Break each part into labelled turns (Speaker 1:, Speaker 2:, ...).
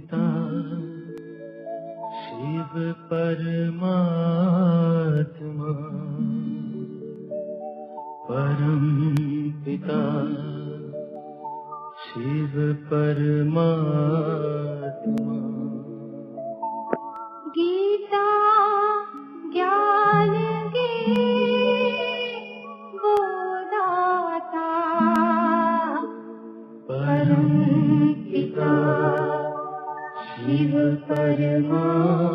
Speaker 1: पिता शिव परमात्मा, परम पिता शिव परमात्मा।
Speaker 2: गीता ज्ञान की गोदाता, परम पिता शिव परमात्मा।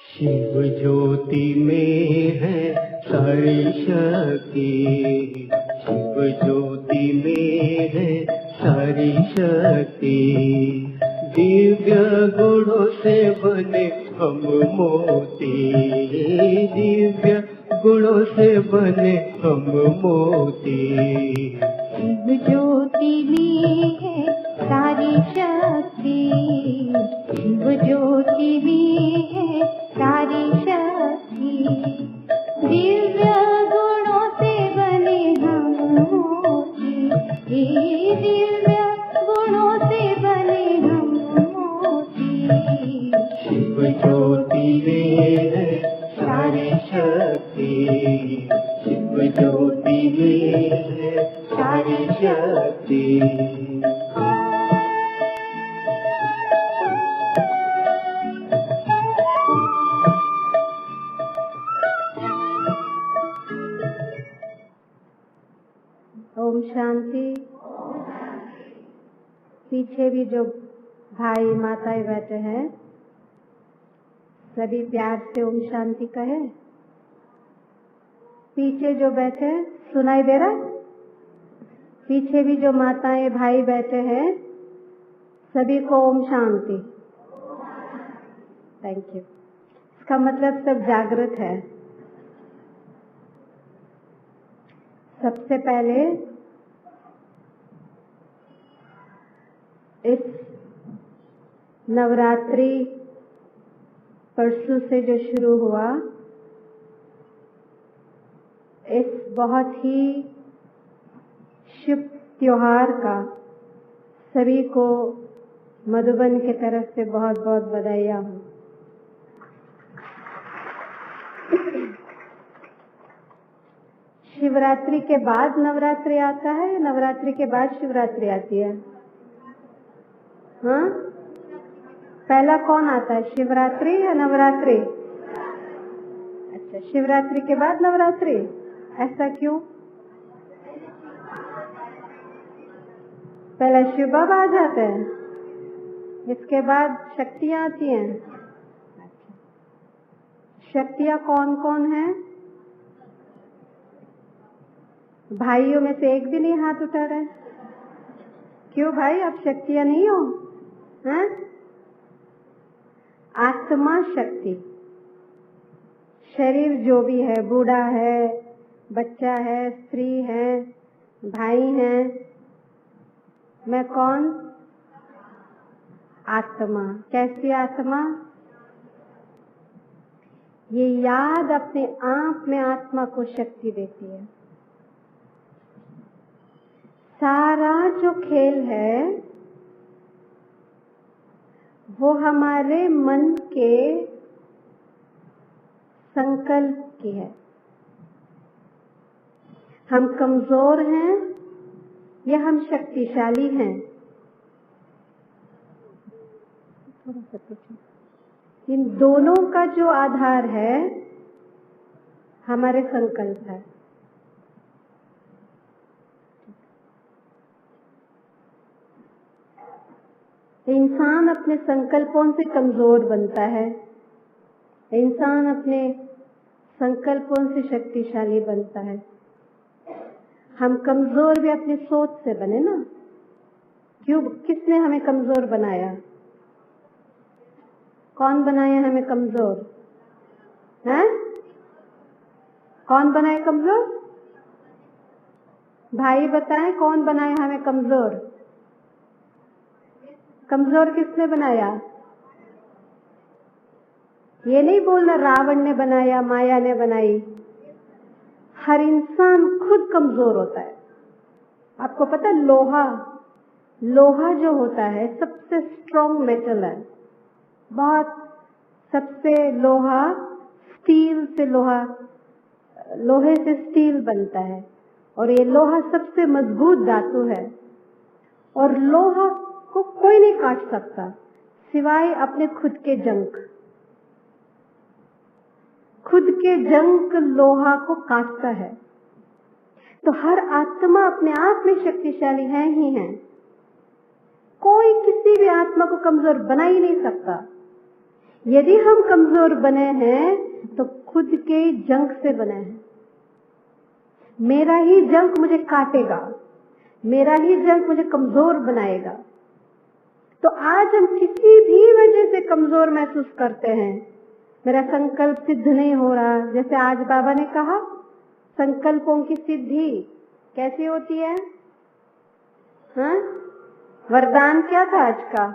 Speaker 1: शिव ज्योति में है सारी शक्ति, शिव ज्योति में है सारी शक्ति। दिव्य गुणों से बने हम मोती, दिव्य गुणों से बने हम मोती।
Speaker 2: शिव ज्योति में है सारी शक्ति, शिव ज्योति में है सारी शक्ति। दिव्य गुणों से बने हम मोती, दिव्य गुणों से बने हम मोती।
Speaker 1: शिव ज्योति में है सारी शक्ति, शिव ज्योति में है सारी शक्ति।
Speaker 2: ओम शांति। पीछे भी जो भाई माताएं बैठे हैं, सभी प्यार से ओम शांति कहे। पीछे जो बैठे हैं, सुनाई दे रहा? पीछे भी जो माताएं भाई बैठे हैं, सभी को ओम शांति। Thank you. इसका मतलब सब जागृत है। सबसे पहले इस नवरात्रि परसों से जो शुरू हुआ, इस बहुत ही शुभ त्योहार का सभी को मधुबन की तरफ से बहुत बहुत बधाइयाँ हो। शिवरात्रि के बाद नवरात्रि आता है, नवरात्रि के बाद शिवरात्रि आती है? हाँ, पहला कौन आता है, शिवरात्रि या नवरात्रि? अच्छा, शिवरात्रि के बाद नवरात्रि, ऐसा क्यों? पहला शिव बाबा आ जाते हैं, इसके बाद शक्तियाँ आती हैं। शक्तियाँ कौन कौन है? भाइयों में से एक भी नहीं हाथ उठा रहा है। क्यों भाई, आप शक्तियाँ नहीं हो? हैं? आत्मा शक्ति, शरीर जो भी है, बूढ़ा है, बच्चा है, स्त्री है, भाई है, मैं कौन? आत्मा। कैसी आत्मा? ये याद अपने आप में आत्मा को शक्ति देती है। सारा जो खेल है वो हमारे मन के संकल्प की है। हम कमजोर हैं या हम शक्तिशाली हैं? इन दोनों का जो आधार है हमारे संकल्प है। इंसान अपने संकल्पों से कमजोर बनता है, इंसान अपने संकल्पों से शक्तिशाली बनता है। हम कमजोर भी अपनी सोच से बने ना। क्यों, किसने हमें कमजोर बनाया? कौन बनाया हमें कमजोर? हैं? कौन बनाए कमजोर? भाई बताएं, कौन बनाया हमें कमजोर? कमजोर किसने बनाया? ये नहीं बोलना रावण ने बनाया, माया ने बनाई। हर इंसान खुद कमजोर होता है। आपको पता है लोहा, लोहा जो होता है सबसे स्ट्रॉन्ग मेटल है, बहुत सबसे लोहा स्टील से लोहे से स्टील बनता है और ये लोहा सबसे मजबूत धातु है और लोहा को कोई नहीं काट सकता सिवाय अपने खुद के जंक। खुद के जंक लोहा को काटता है। तो हर आत्मा अपने आप में शक्तिशाली है ही है। कोई किसी भी आत्मा को कमजोर बना ही नहीं सकता। यदि हम कमजोर बने हैं तो खुद के जंक से बने हैं। मेरा ही जंक मुझे काटेगा, मेरा ही जंक मुझे कमजोर बनाएगा। तो आज हम किसी भी वजह से कमजोर महसूस करते हैं, मेरा संकल्प सिद्ध नहीं हो रहा। जैसे आज बाबा ने कहा संकल्पों की सिद्धि कैसे होती है? हाँ, वरदान क्या था आज का?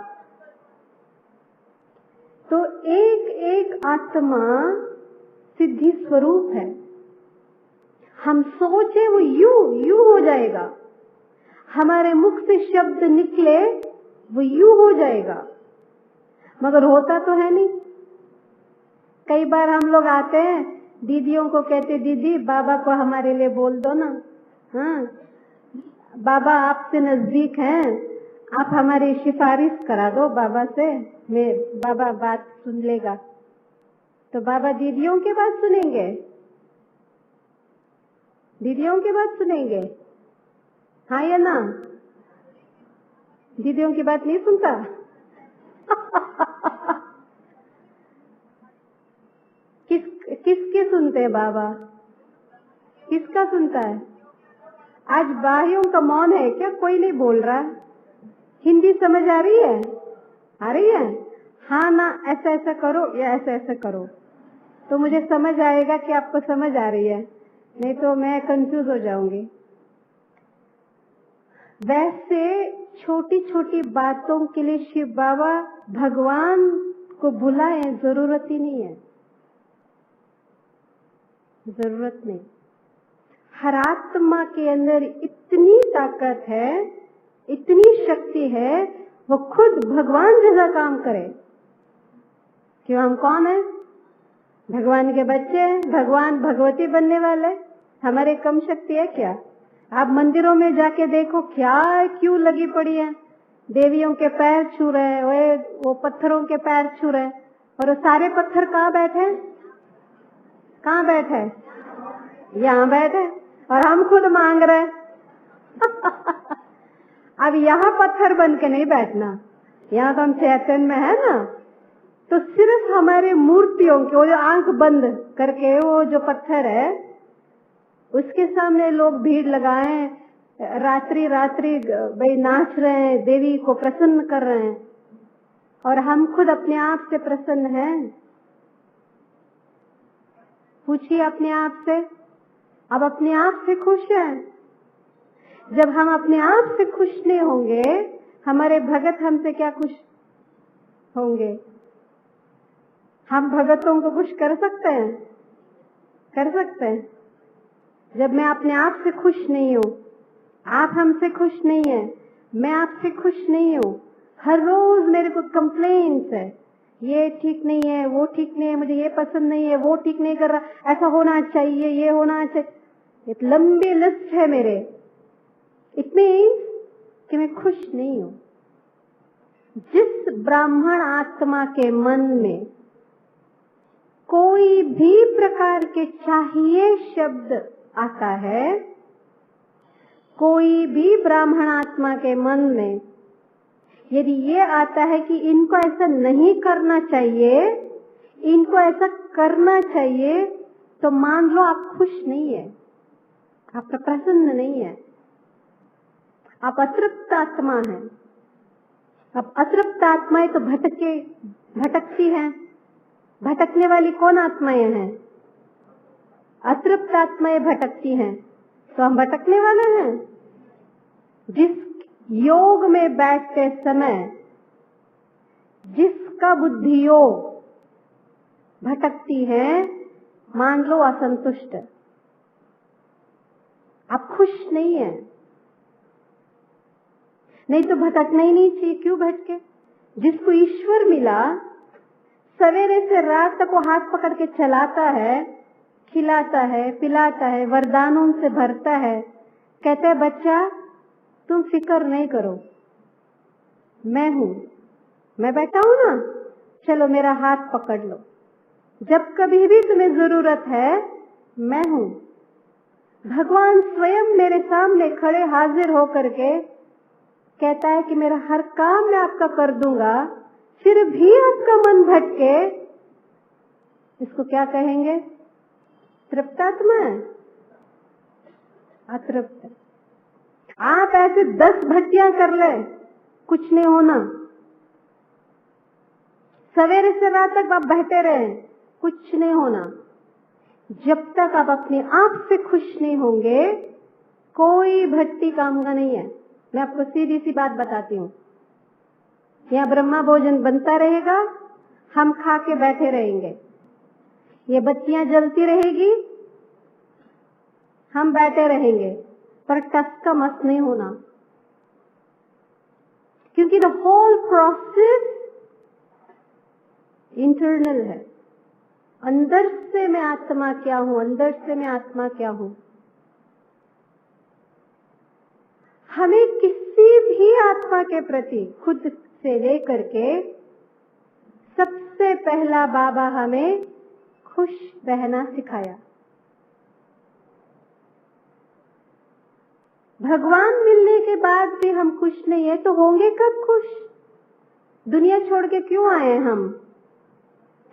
Speaker 2: तो एक एक आत्मा सिद्धि स्वरूप है। हम सोचे वो यूं हो जाएगा, हमारे मुख से शब्द निकले वो यूं हो जाएगा, मगर होता तो है नहीं। कई बार हम लोग आते हैं, दीदियों को कहते दीदी बाबा को हमारे लिए बोल दो ना। हाँ, बाबा आपसे नजदीक हैं, आप हमारी सिफारिश करा दो बाबा से, बाबा बात सुन लेगा। तो बाबा दीदियों की बात सुनेंगे? दीदियों की बात सुनेंगे? हाँ या ना? दीदियों की बात नहीं सुनता? किसके सुनते हैं बाबा? किसका सुनता है? आज बाहियों का मौन है क्या? कोई नहीं बोल रहा? हिंदी समझ आ रही है? आ रही है? हाँ ना, ऐसा ऐसा करो या ऐसा ऐसा करो तो मुझे समझ आएगा कि आपको समझ आ रही है, नहीं तो मैं कंफ्यूज हो जाऊंगी। वैसे छोटी छोटी बातों के लिए शिव बाबा भगवान को बुलाए, जरूरत ही नहीं है, जरूरत नहीं। हर आत्मा के अंदर इतनी ताकत है, इतनी शक्ति है, वो खुद भगवान जैसा काम करे। क्यों? हम कौन है? भगवान के बच्चे हैं, भगवान भगवती बनने वाले। हमारे कम शक्ति है क्या? आप मंदिरों में जाके देखो क्या क्यों लगी पड़ी है, देवियों के पैर छू रहे हैं, वो पत्थरों के पैर छू रहे हैं, और वो सारे पत्थर कहाँ बैठे? कहाँ बैठे? यहाँ बैठे, और हम खुद मांग रहे हैं। अब यहाँ पत्थर बन के नहीं बैठना, यहाँ तो हम चैतन्य में है ना। तो सिर्फ हमारे मूर्तियों के वो जो आंख बंद करके वो जो पत्थर है उसके सामने लोग भीड़ लगाए, रात्रि रात्रि भाई नाच रहे हैं, देवी को प्रसन्न कर रहे हैं, और हम खुद अपने आप से प्रसन्न हैं? पूछिए अपने आप से, अब अपने आप से खुश हैं? जब हम अपने आप से खुश नहीं होंगे, हमारे भगत हमसे क्या खुश होंगे? हम भगतों को खुश कर सकते हैं? कर सकते हैं? जब मैं अपने आप से खुश नहीं हूं, आप हमसे खुश नहीं है, मैं आपसे खुश नहीं हूं, हर रोज मेरे को कंप्लेंट्स है, ये ठीक नहीं है, वो ठीक नहीं है, मुझे ये पसंद नहीं है, वो ठीक नहीं कर रहा, ऐसा होना चाहिए, ये होना चाहिए, एक लंबी लिस्ट है मेरे। इट मीन्स कि मैं खुश नहीं हूं। जिस ब्राह्मण आत्मा के मन में कोई भी प्रकार के चाहिए शब्द आता है, कोई भी ब्राह्मण आत्मा के मन में यदि ये आता है कि इनको ऐसा नहीं करना चाहिए, इनको ऐसा करना चाहिए, तो मान लो आप खुश नहीं है, आप प्रसन्न नहीं है, आप अतृप्त आत्मा है। अब अतृप्त आत्माएं तो भटकती हैं। भटकने वाली कौन आत्माएं हैं? अतृप्त आत्माएं भटकती हैं, तो हम भटकने वाले हैं। जिस योग में बैठते समय जिसका बुद्धि योग भटकती है, मान लो असंतुष्ट, आप खुश नहीं है, नहीं तो भटकना ही नहीं चाहिए। क्यों भटके? जिसको ईश्वर मिला, सवेरे से रात तक वो हाथ पकड़ के चलाता है, खिलाता है, पिलाता है, वरदानों से भरता है। कहते हैं बच्चा तुम फिक्र नहीं करो, मैं हूं, मैं बैठा हूं ना, चलो मेरा हाथ पकड़ लो, जब कभी भी तुम्हें जरूरत है मैं हूं। भगवान स्वयं मेरे सामने खड़े हाजिर होकर के कहता है कि मेरा हर काम मैं आपका कर दूंगा, फिर भी आपका मन भटके, इसको क्या कहेंगे? तृप्तात्मा, अतृप्त। आप ऐसे 10 भट्टियां कर ले, कुछ नहीं होना। सवेरे से रात तक आप बहते रहे, कुछ नहीं होना। जब तक आप अपने आप से खुश नहीं होंगे, कोई भट्टी काम का नहीं है। मैं आपको सीधी सी बात बताती हूँ, यहाँ ब्रह्मा भोजन बनता रहेगा, हम खा के बैठे रहेंगे, ये बत्तियां जलती रहेगी, हम बैठे रहेंगे, पर टस का मस नहीं होना, क्योंकि द होल प्रोसेस इंटरनल है। अंदर से मैं आत्मा क्या हूं, अंदर से मैं आत्मा क्या हूं। हमें किसी भी आत्मा के प्रति खुद से लेकर के सबसे पहला बाबा हमें खुश रहना सिखाया। भगवान मिलने के बाद भी हम खुश नहीं है तो होंगे कब खुश? दुनिया छोड़ के क्यों आए हम?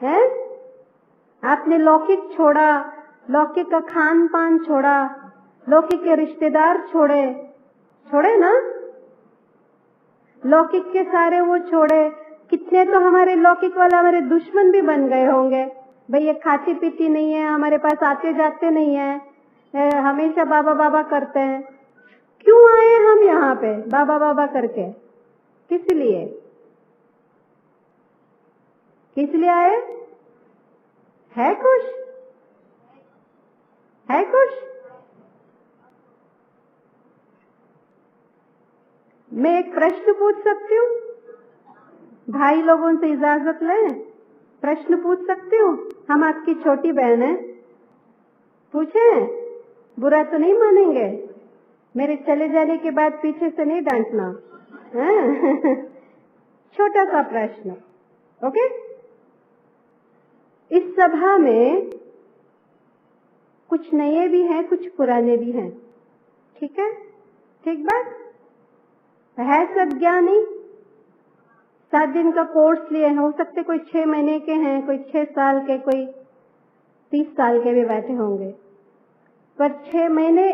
Speaker 2: हैं? आपने लौकिक छोड़ा, लौकिक का खान पान छोड़ा, लौकिक के रिश्तेदार छोड़े ना, लौकिक के सारे वो छोड़े। कितने तो हमारे लौकिक वाला हमारे दुश्मन भी बन गए होंगे। भाई ये खाती पीती नहीं है, हमारे पास आते जाते नहीं है, हमेशा बाबा बाबा करते हैं। क्यों आए हम यहाँ पे बाबा बाबा करके? किस लिए? किस लिए आए? है खुश? है खुश? मैं एक प्रश्न पूछ सकती हूँ? भाई लोगों से इजाजत लें, प्रश्न पूछ सकती हूँ? हम आपकी छोटी बहन है, पूछें? बुरा तो नहीं मानेंगे? मेरे चले जाने के बाद पीछे से नहीं डांटना। छोटा सा प्रश्न, ओके? इस सभा में कुछ नए भी हैं, कुछ पुराने भी हैं, ठीक है? ठीक बात है। सब ज्ञानी 7 दिन का कोर्स लिए हैं, हो सकते कोई 6 महीने के हैं, कोई 6 साल के, कोई 30 साल के भी बैठे होंगे, पर 6 महीने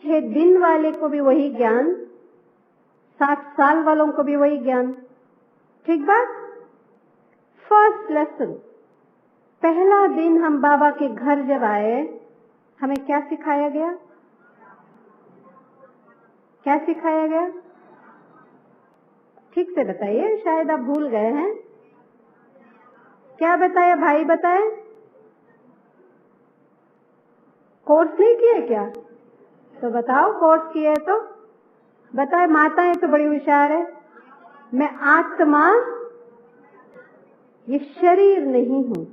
Speaker 2: 6 दिन वाले को भी वही ज्ञान, 60 साल वालों को भी वही ज्ञान, ठीक बात। फर्स्ट लेसन, पहला दिन हम बाबा के घर जब आए, हमें क्या सिखाया गया? क्या सिखाया गया? ठीक से बताइए, शायद आप भूल गए हैं। क्या बताया भाई? बताए? कोर्स नहीं किए क्या? तो बताओ, कोर्स किए तो बताए। माताएं तो बड़ी होशियार है। मैं आत्मा, ये शरीर नहीं हूं।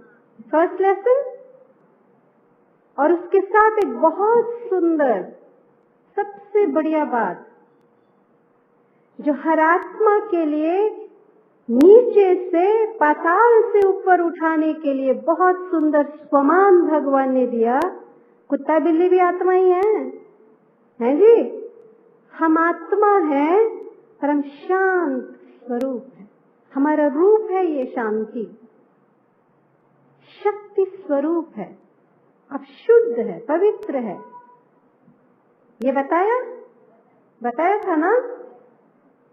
Speaker 2: First lesson. और उसके साथ एक बहुत सुंदर, सबसे बढ़िया बात जो हर आत्मा के लिए नीचे से पाताल से ऊपर उठाने के लिए बहुत सुंदर स्वमान भगवान ने दिया। कुत्ता बिल्ली भी आत्मा ही है जी। हम आत्मा है पर हम शांत स्वरूप है। हमारा रूप है ये शांति, शक्ति स्वरूप है, अब शुद्ध है, पवित्र है। ये बताया था ना?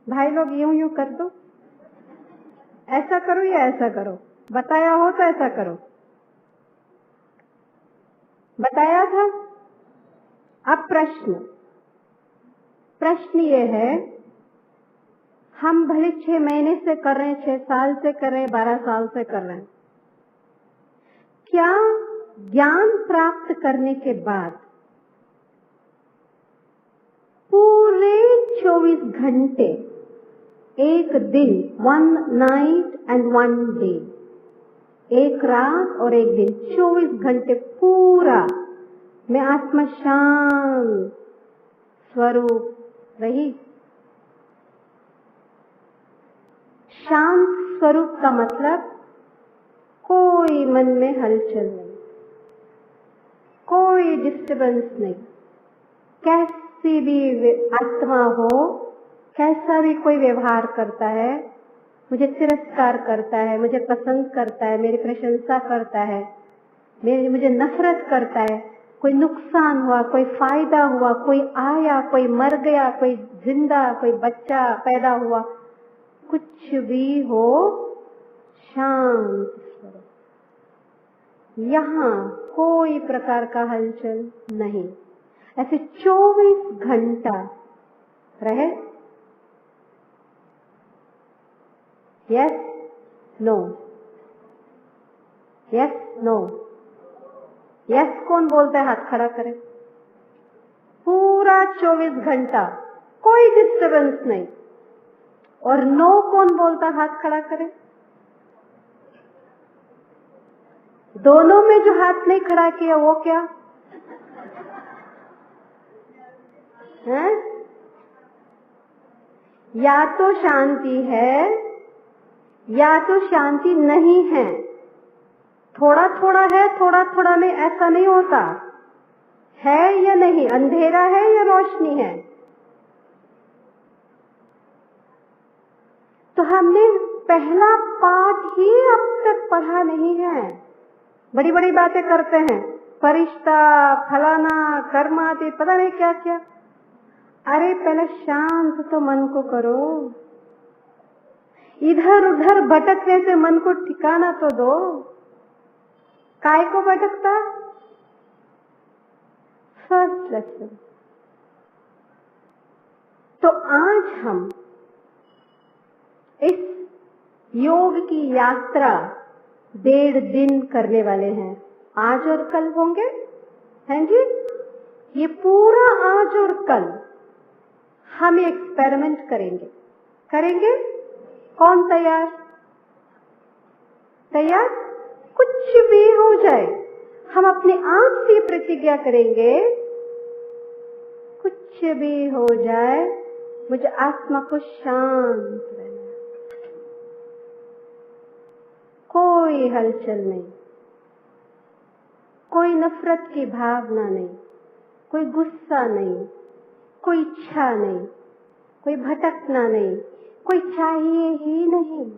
Speaker 2: भाई लोग यूं कर दो, ऐसा करो या ऐसा करो, बताया हो तो ऐसा करो, बताया था। अब प्रश्न ये है, हम भले 6 महीने से कर रहे हैं, 6 साल से कर रहे हैं, 12 साल से कर रहे हैं, क्या ज्ञान प्राप्त करने के बाद पूरे 24 घंटे एक दिन, 1 night and 1 day, एक रात और एक दिन, 24 घंटे पूरा मैं आत्मा शांत स्वरूप रही। शांत स्वरूप का मतलब कोई मन में हलचल नहीं, कोई डिस्टर्बेंस नहीं। कैसी भी आत्मा हो, कैसा भी कोई व्यवहार करता है, मुझे तिरस्कार करता है, मुझे पसंद करता है, मेरी प्रशंसा करता है, मुझे नफरत करता है, कोई नुकसान हुआ, कोई फायदा हुआ, कोई आया, कोई मर गया, कोई जिंदा, कोई बच्चा पैदा हुआ, कुछ भी हो, शांत स्वरूप। यहाँ कोई प्रकार का हलचल नहीं। ऐसे 24 घंटा रहे। Yes no, yes no, yes कौन बोलता है हाथ खड़ा करे। पूरा 24 घंटा कोई डिस्टर्बेंस नहीं। और नो कौन बोलता है हाथ खड़ा करे। दोनों में जो हाथ नहीं खड़ा किया वो क्या है? या तो शांति है या तो शांति नहीं है। थोड़ा थोड़ा है, थोड़ा थोड़ा नहीं, ऐसा नहीं होता है या नहीं, अंधेरा है या रोशनी है। तो हमने पहला पाठ ही अब तक पढ़ा नहीं है। बड़ी बड़ी बातें करते हैं, फरिश्ता, फलाना, कर्मादि, पता नहीं क्या क्या। अरे पहले शांत तो मन को करो, इधर उधर भटकने से मन को ठिकाना तो दो। काय को भटकता? First lesson. तो आज हम इस योग की यात्रा 1.5 दिन करने वाले हैं। आज और कल होंगे, हैं जी? ये पूरा आज और कल हम एक्सपेरिमेंट करेंगे। करेंगे? कौन तैयार? तैयार? कुछ भी हो जाए, हम अपने आप से प्रतिज्ञा करेंगे, कुछ भी हो जाए मुझे आत्मा को शांत रहना, कोई हलचल नहीं, कोई नफरत की भावना नहीं, कोई गुस्सा नहीं, कोई इच्छा नहीं, कोई भटकना नहीं, कोई चाहिए ही नहीं।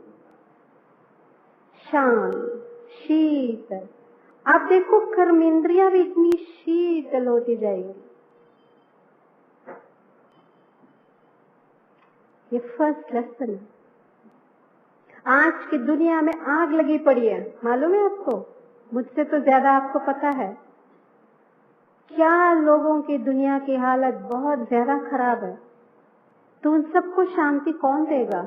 Speaker 2: शांत, शीतल। आप देखो कर्म इंद्रियां भी इतनी शीतल होती जाएगी। ये फर्स्ट लेसन है। आज की दुनिया में आग लगी पड़ी है, मालूम है आपको? मुझसे तो ज्यादा आपको पता है क्या लोगों की दुनिया की हालत बहुत ज्यादा खराब है। तो उन सबको शांति कौन देगा?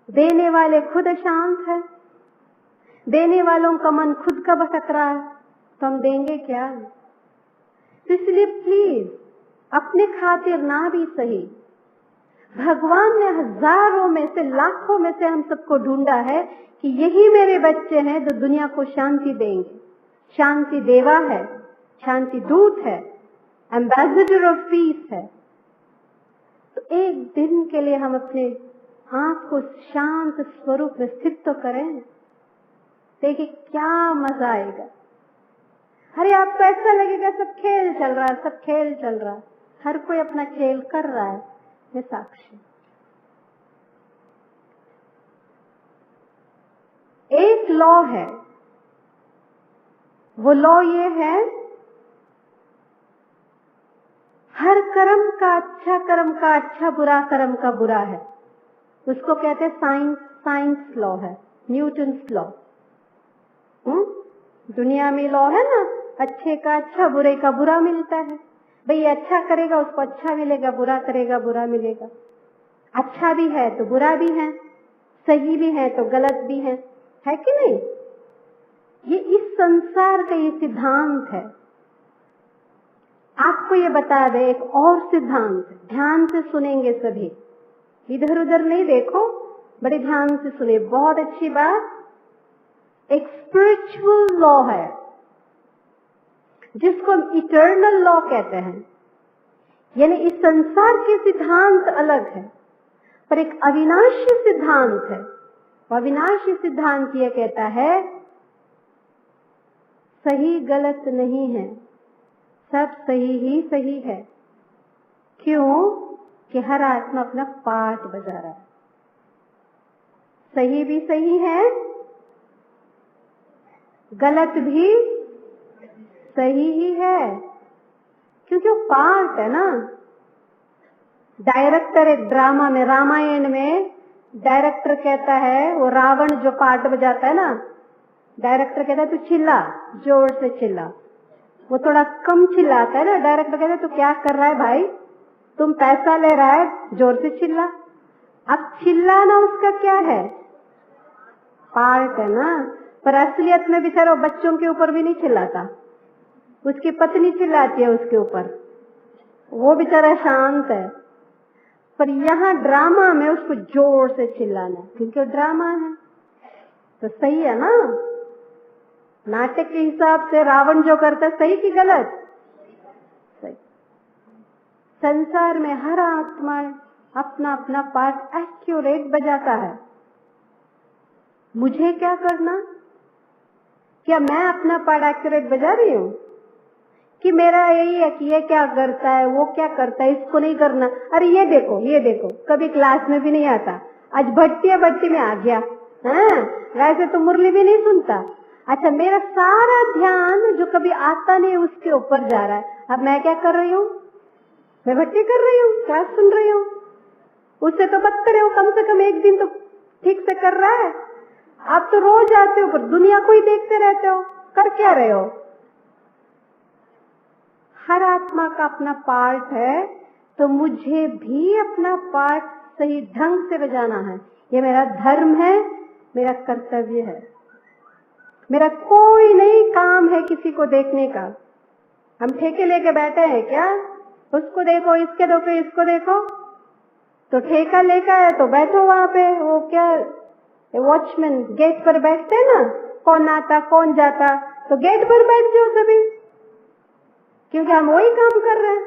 Speaker 2: देने वाले खुद अशांत है, देने वालों का मन खुद का भटक रहा है, तो हम देंगे क्या? तो इसलिए प्लीज अपने खातिर ना भी सही, भगवान ने हजारों में से, लाखों में से हम सबको ढूंढा है कि यही मेरे बच्चे हैं जो दुनिया को शांति देंगे। शांति देवा है, शांति दूत है, एम्बेसडर ऑफ पीस है। तो एक दिन के लिए हम अपने आंख को शांत स्वरूप में स्थित तो करें, देखिए क्या मजा आएगा। अरे आपको ऐसा लगेगा सब खेल चल रहा है, सब खेल चल रहा है, हर कोई अपना खेल कर रहा है। मैं साक्षी। एक लॉ है, वो लॉ ये है, हर कर्म का अच्छा, बुरा कर्म का बुरा है। उसको कहते हैं साइंस लॉ है, न्यूटन्स लॉ। दुनिया में लॉ है ना, अच्छे का अच्छा, बुरे का बुरा मिलता है। भाई अच्छा करेगा उसको अच्छा मिलेगा, बुरा करेगा बुरा मिलेगा। अच्छा भी है तो बुरा भी है, सही भी है तो गलत भी है कि नहीं? ये इस संसार का ये सिद्धांत है। आपको ये बता दे एक और सिद्धांत, ध्यान से सुनेंगे सभी। इधर उधर नहीं देखो, बड़े ध्यान से सुने, बहुत अच्छी बात। एक स्पिरिचुअल लॉ है जिसको हम इटर्नल लॉ कहते हैं, यानी इस संसार के सिद्धांत अलग है पर एक अविनाशी सिद्धांत है। अविनाशी सिद्धांत यह कहता है सही गलत नहीं है, सब सही ही सही है। क्यों? कि हर आत्मा अपना पार्ट बजा रहा है। सही भी सही है, गलत भी सही ही है, क्योंकि वो पार्ट है ना। डायरेक्टर एक ड्रामा में, रामायण में डायरेक्टर कहता है, वो रावण जो पार्ट बजाता है ना, डायरेक्टर कहता है तू चिल्ला, जोर से चिल्ला। वो थोड़ा कम चिल्लाता है ना, डायरेक्टर कहता है तू क्या कर रहा है भाई, तुम पैसा ले रहा है, जोर से चिल्ला। अब चिल्लाना उसका क्या है? पार्ट है ना। पर असलियत में बेचारा बच्चों के ऊपर भी नहीं चिल्लाता, उसकी पत्नी चिल्लाती है उसके ऊपर, वो बेचारा शांत है। पर यहाँ ड्रामा में उसको जोर से चिल्लाना है, क्योंकि वो ड्रामा है। तो सही है ना? नाटक के हिसाब से रावण जो करता है सही कि गलत? सही। संसार में हर आत्मा अपना अपना पार्ट एक्यूरेट बजाता है। मुझे क्या करना? क्या मैं अपना पार्ट एक्यूरेट बजा रही हूँ? कि मेरा यही है कि ये क्या करता है, वो क्या करता है, इसको नहीं करना। अरे ये देखो, ये देखो, कभी क्लास में भी नहीं आता, आज भट्टी में आ गया। हाँ, वैसे तो मुरली भी नहीं सुनता। अच्छा, मेरा सारा ध्यान जो कभी आता नहीं उसके ऊपर जा रहा है। अब मैं क्या कर रही हूँ? मैं भट्टी कर रही हूँ, क्लास सुन रही हूँ। उससे तो बदतर है, कम से कम एक दिन तो ठीक से कर रहा है। आप तो रोज आते हो पर दुनिया को ही देखते रहते हो, कर क्या रहे हो? हर आत्मा का अपना पार्ट है, तो मुझे भी अपना पार्ट सही ढंग से बजाना है। ये मेरा धर्म है, मेरा कर्तव्य है। मेरा कोई नहीं काम है किसी को देखने का। हम ठेके लेके बैठे हैं क्या? उसको देखो, इसके देखो, इसको देखो। तो ठेका लेकर है तो बैठो वहां पे। वो क्या वॉचमैन गेट पर बैठते हैं ना, कौन आता कौन जाता, तो गेट पर बैठ जाओ सभी, क्योंकि हम वही काम कर रहे हैं।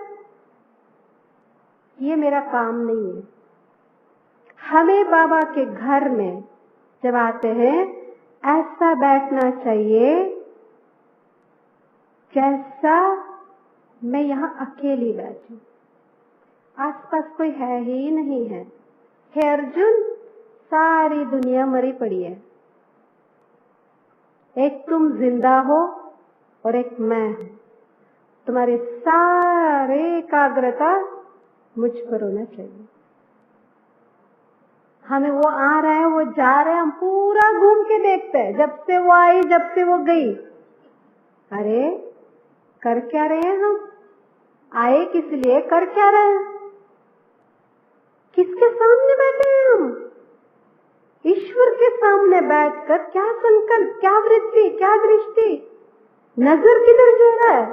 Speaker 2: ये मेरा काम नहीं है। हमें बाबा के घर में जब आते हैं ऐसा बैठना चाहिए जैसा मैं यहाँ अकेली बैठी, आसपास कोई है ही नहीं है। हे अर्जुन, सारी दुनिया मरी पड़ी है, एक तुम जिंदा हो और एक मैं हूं। तुम्हारी सारे एकाग्रता मुझ पर होना चाहिए। हमें वो आ रहा है, वो जा रहा है, हम पूरा घूम के देखते हैं, जब से वो आई, जब से वो गई। अरे कर क्या रहे हैं हम? आए किस लिए, कर क्या रहे हैं? किसके सामने बैठे हैं हम? ईश्वर के सामने बैठकर क्या संकल्प, क्या वृत्ति, क्या दृष्टि, नजर किधर जा रहा है?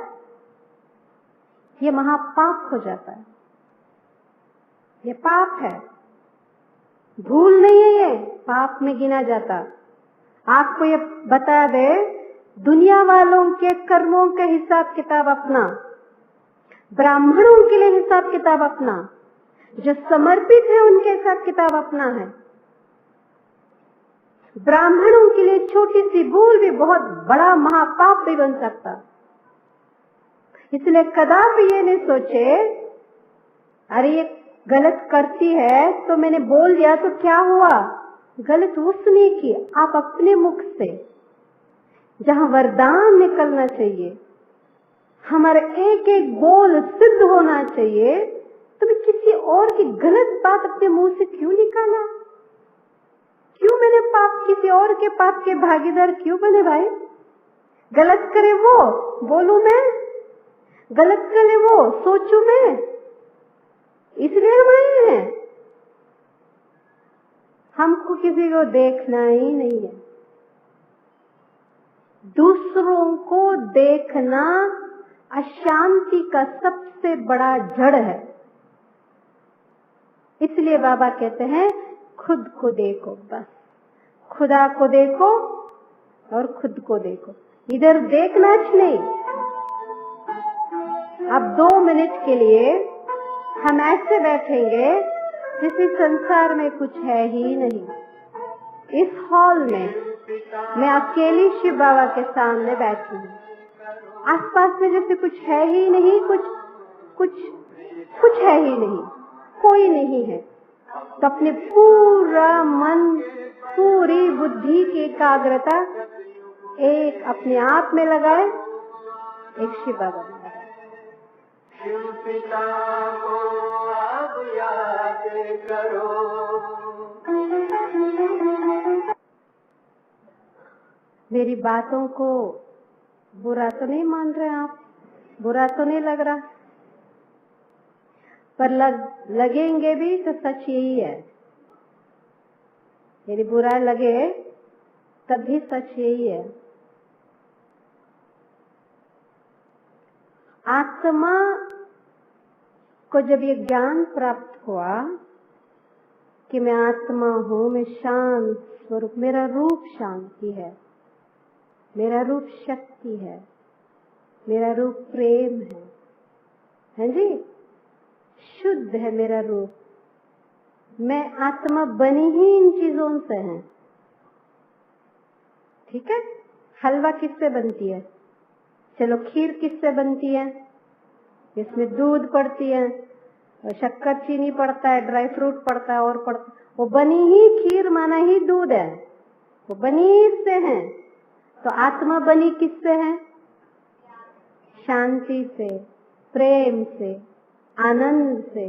Speaker 2: ये महापाप हो जाता है। ये पाप है, भूल नहीं है, ये पाप में गिना जाता। आपको ये बता दे, दुनिया वालों के कर्मों का हिसाब किताब अपना, ब्राह्मणों के लिए हिसाब किताब अपना, जो समर्पित है उनके हिसाब किताब अपना है। ब्राह्मणों के लिए छोटी सी भूल भी बहुत बड़ा महापाप भी बन सकता। इसलिए कदापि ये नहीं सोचे अरे ये गलत करती है तो मैंने बोल दिया तो क्या हुआ। गलत उसने की, आप अपने मुख से, जहां वरदान निकलना चाहिए, हमारा एक एक बोल सिद्ध होना चाहिए, तो मैं किसी और की गलत बात अपने मुंह से क्यों निकाला? क्यों मैंने पाप, किसी और के पाप के भागीदार क्यों बने भाई? गलत करे वो बोलूं मैं, गलत करे वो सोचूं मैं, इसलिए हम आए हैं। हमको किसी को देखना ही नहीं है। दूसरों को देखना अशांति का सबसे बड़ा जड़ है। इसलिए बाबा कहते हैं खुद को देखो, बस खुदा को देखो और खुद को देखो, इधर देखना नहीं। अब 2 मिनट के लिए हम ऐसे बैठेंगे जैसे संसार में कुछ है ही नहीं। इस हॉल में मैं अकेली शिव बाबा के सामने बैठी हूँ, आसपास में जैसे कुछ है ही नहीं, कुछ है ही नहीं, कोई नहीं है। तो अपने पूरा मन, पूरी बुद्धि की एकाग्रता एक अपने आप में लगाए, एक शिव बाबा में लगाए।
Speaker 1: शिव पिता को अब याद करो।
Speaker 2: मेरी बातों को बुरा तो नहीं मान रहे आप? बुरा तो नहीं लग रहा? पर लगेंगे भी तो सच यही है। यदि बुरा लगे तब भी सच यही है। आत्मा को जब ये ज्ञान प्राप्त हुआ कि मैं आत्मा हूँ, मैं शांत स्वरूप, मेरा रूप शांति है, मेरा रूप शक्ति है, मेरा रूप प्रेम है जी, शुद्ध है मेरा रूप, मैं आत्मा बनी ही इन चीजों से है। ठीक है, हलवा किससे बनती है? चलो खीर किससे बनती है? इसमें दूध पड़ती है, शक्कर चीनी पड़ता है, ड्राई फ्रूट पड़ता है और पड़ता, वो बनी ही खीर माना ही दूध है, वो बनी ही इससे है। तो आत्मा बनी किससे है? शांति से, प्रेम से, आनंद से,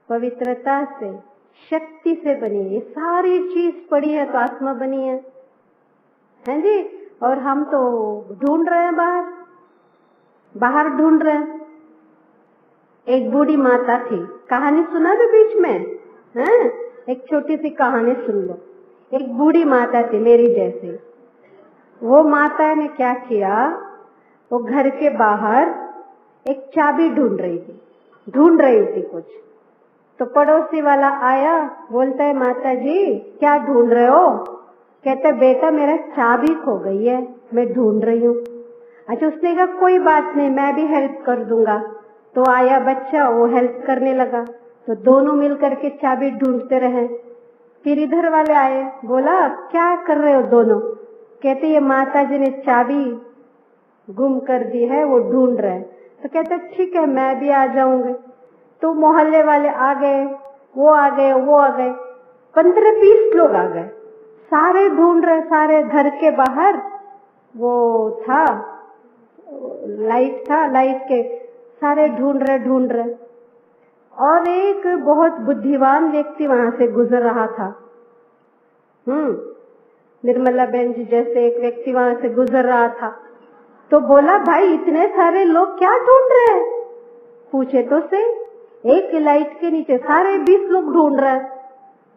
Speaker 2: पवित्रता से, शक्ति से बनी। ये सारी चीज पड़ी है तो आत्मा बनी है जी। और हम तो ढूंढ रहे हैं, बाहर ढूंढ रहे हैं। एक बूढ़ी माता थी, कहानी सुना दो बीच में हैं? एक छोटी सी कहानी सुन लो। एक बूढ़ी माता थी मेरी जैसी। वो माता ने क्या किया, वो घर के बाहर एक चाबी ढूंढ रही थी कुछ। तो पड़ोसी वाला आया, बोलता है माता जी क्या ढूंढ रहे हो? कहता है बेटा मेरा चाबी खो गई है, मैं ढूंढ रही हूँ। अच्छा, उसने कहा कोई बात नहीं, मैं भी हेल्प कर दूंगा। तो आया बच्चा, वो हेल्प करने लगा, तो दोनों मिल करके चाबी ढूंढते रहे। फिर इधर वाले आए, बोला क्या कर रहे हो दोनों? कहते ये माता जी ने चाबी गुम कर दी है, वो ढूंढ रहे हैं। तो कहते ठीक है मैं भी आ जाऊंगी। तो मोहल्ले वाले आ गए, वो आ गए, 15-20 लोग आ गए, सारे ढूंढ रहे, सारे घर के बाहर वो था लाइट के सारे ढूंढ रहे। और एक बहुत बुद्धिमान व्यक्ति वहां से गुजर रहा था। निर्मला बहन जी जैसे एक व्यक्ति वहां से गुजर रहा था। तो बोला भाई इतने सारे लोग क्या ढूंढ रहे हैं? पूछे तो से, एक लाइट के नीचे सारे 20 लोग ढूंढ रहे हैं।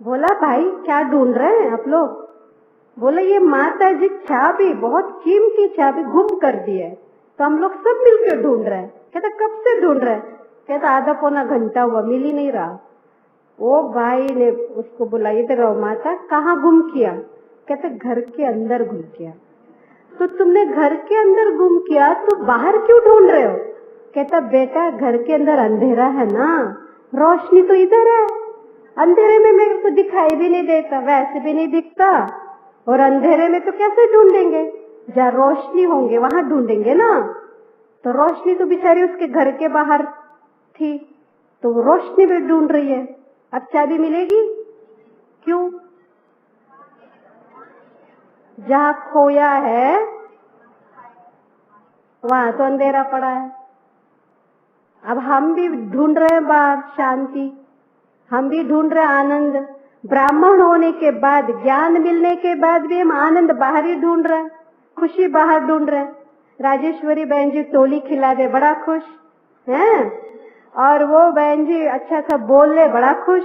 Speaker 2: बोला भाई क्या ढूंढ रहे हैं आप लोग? बोला ये माता जी चाबी, बहुत कीमती चाबी गुम कर दी है, तो हम लोग सब मिलकर ढूंढ रहे हैं। कहता कब से ढूंढ रहे हैं? कहता आधा पौना घंटा हुआ, मिल ही नहीं रहा। वो भाई ने उसको बोला इधर आओ माता, कहाँ गुम किया? कहते घर के अंदर गुम किया। तो तुमने घर के अंदर गुम किया तो बाहर क्यों ढूंढ रहे हो? कहता बेटा घर के अंदर अंधेरा है ना, रोशनी तो इधर है, अंधेरे में मेरे को दिखाई भी नहीं देता, वैसे भी नहीं दिखता, और अंधेरे में तो कैसे ढूंढेंगे? जहाँ रोशनी होंगे वहां ढूंढेंगे ना। तो रोशनी तो बेचारी उसके घर के बाहर थी, तो वो रोशनी में ढूंढ रही है। अब चाबी मिलेगी क्यों? जहाँ खोया है वहां तो अंधेरा पड़ा है। अब हम भी ढूंढ रहे हैं बाहर शांति, हम भी ढूंढ रहे आनंद। ब्राह्मण होने के बाद, ज्ञान मिलने के बाद भी हम आनंद बाहर ही ढूंढ रहे हैं, खुशी बाहर ढूंढ रहे हैं। राजेश्वरी बहन जी टोली खिला दे, बड़ा खुश हैं, और वो बहन जी अच्छा सा बोल ले, बड़ा खुश।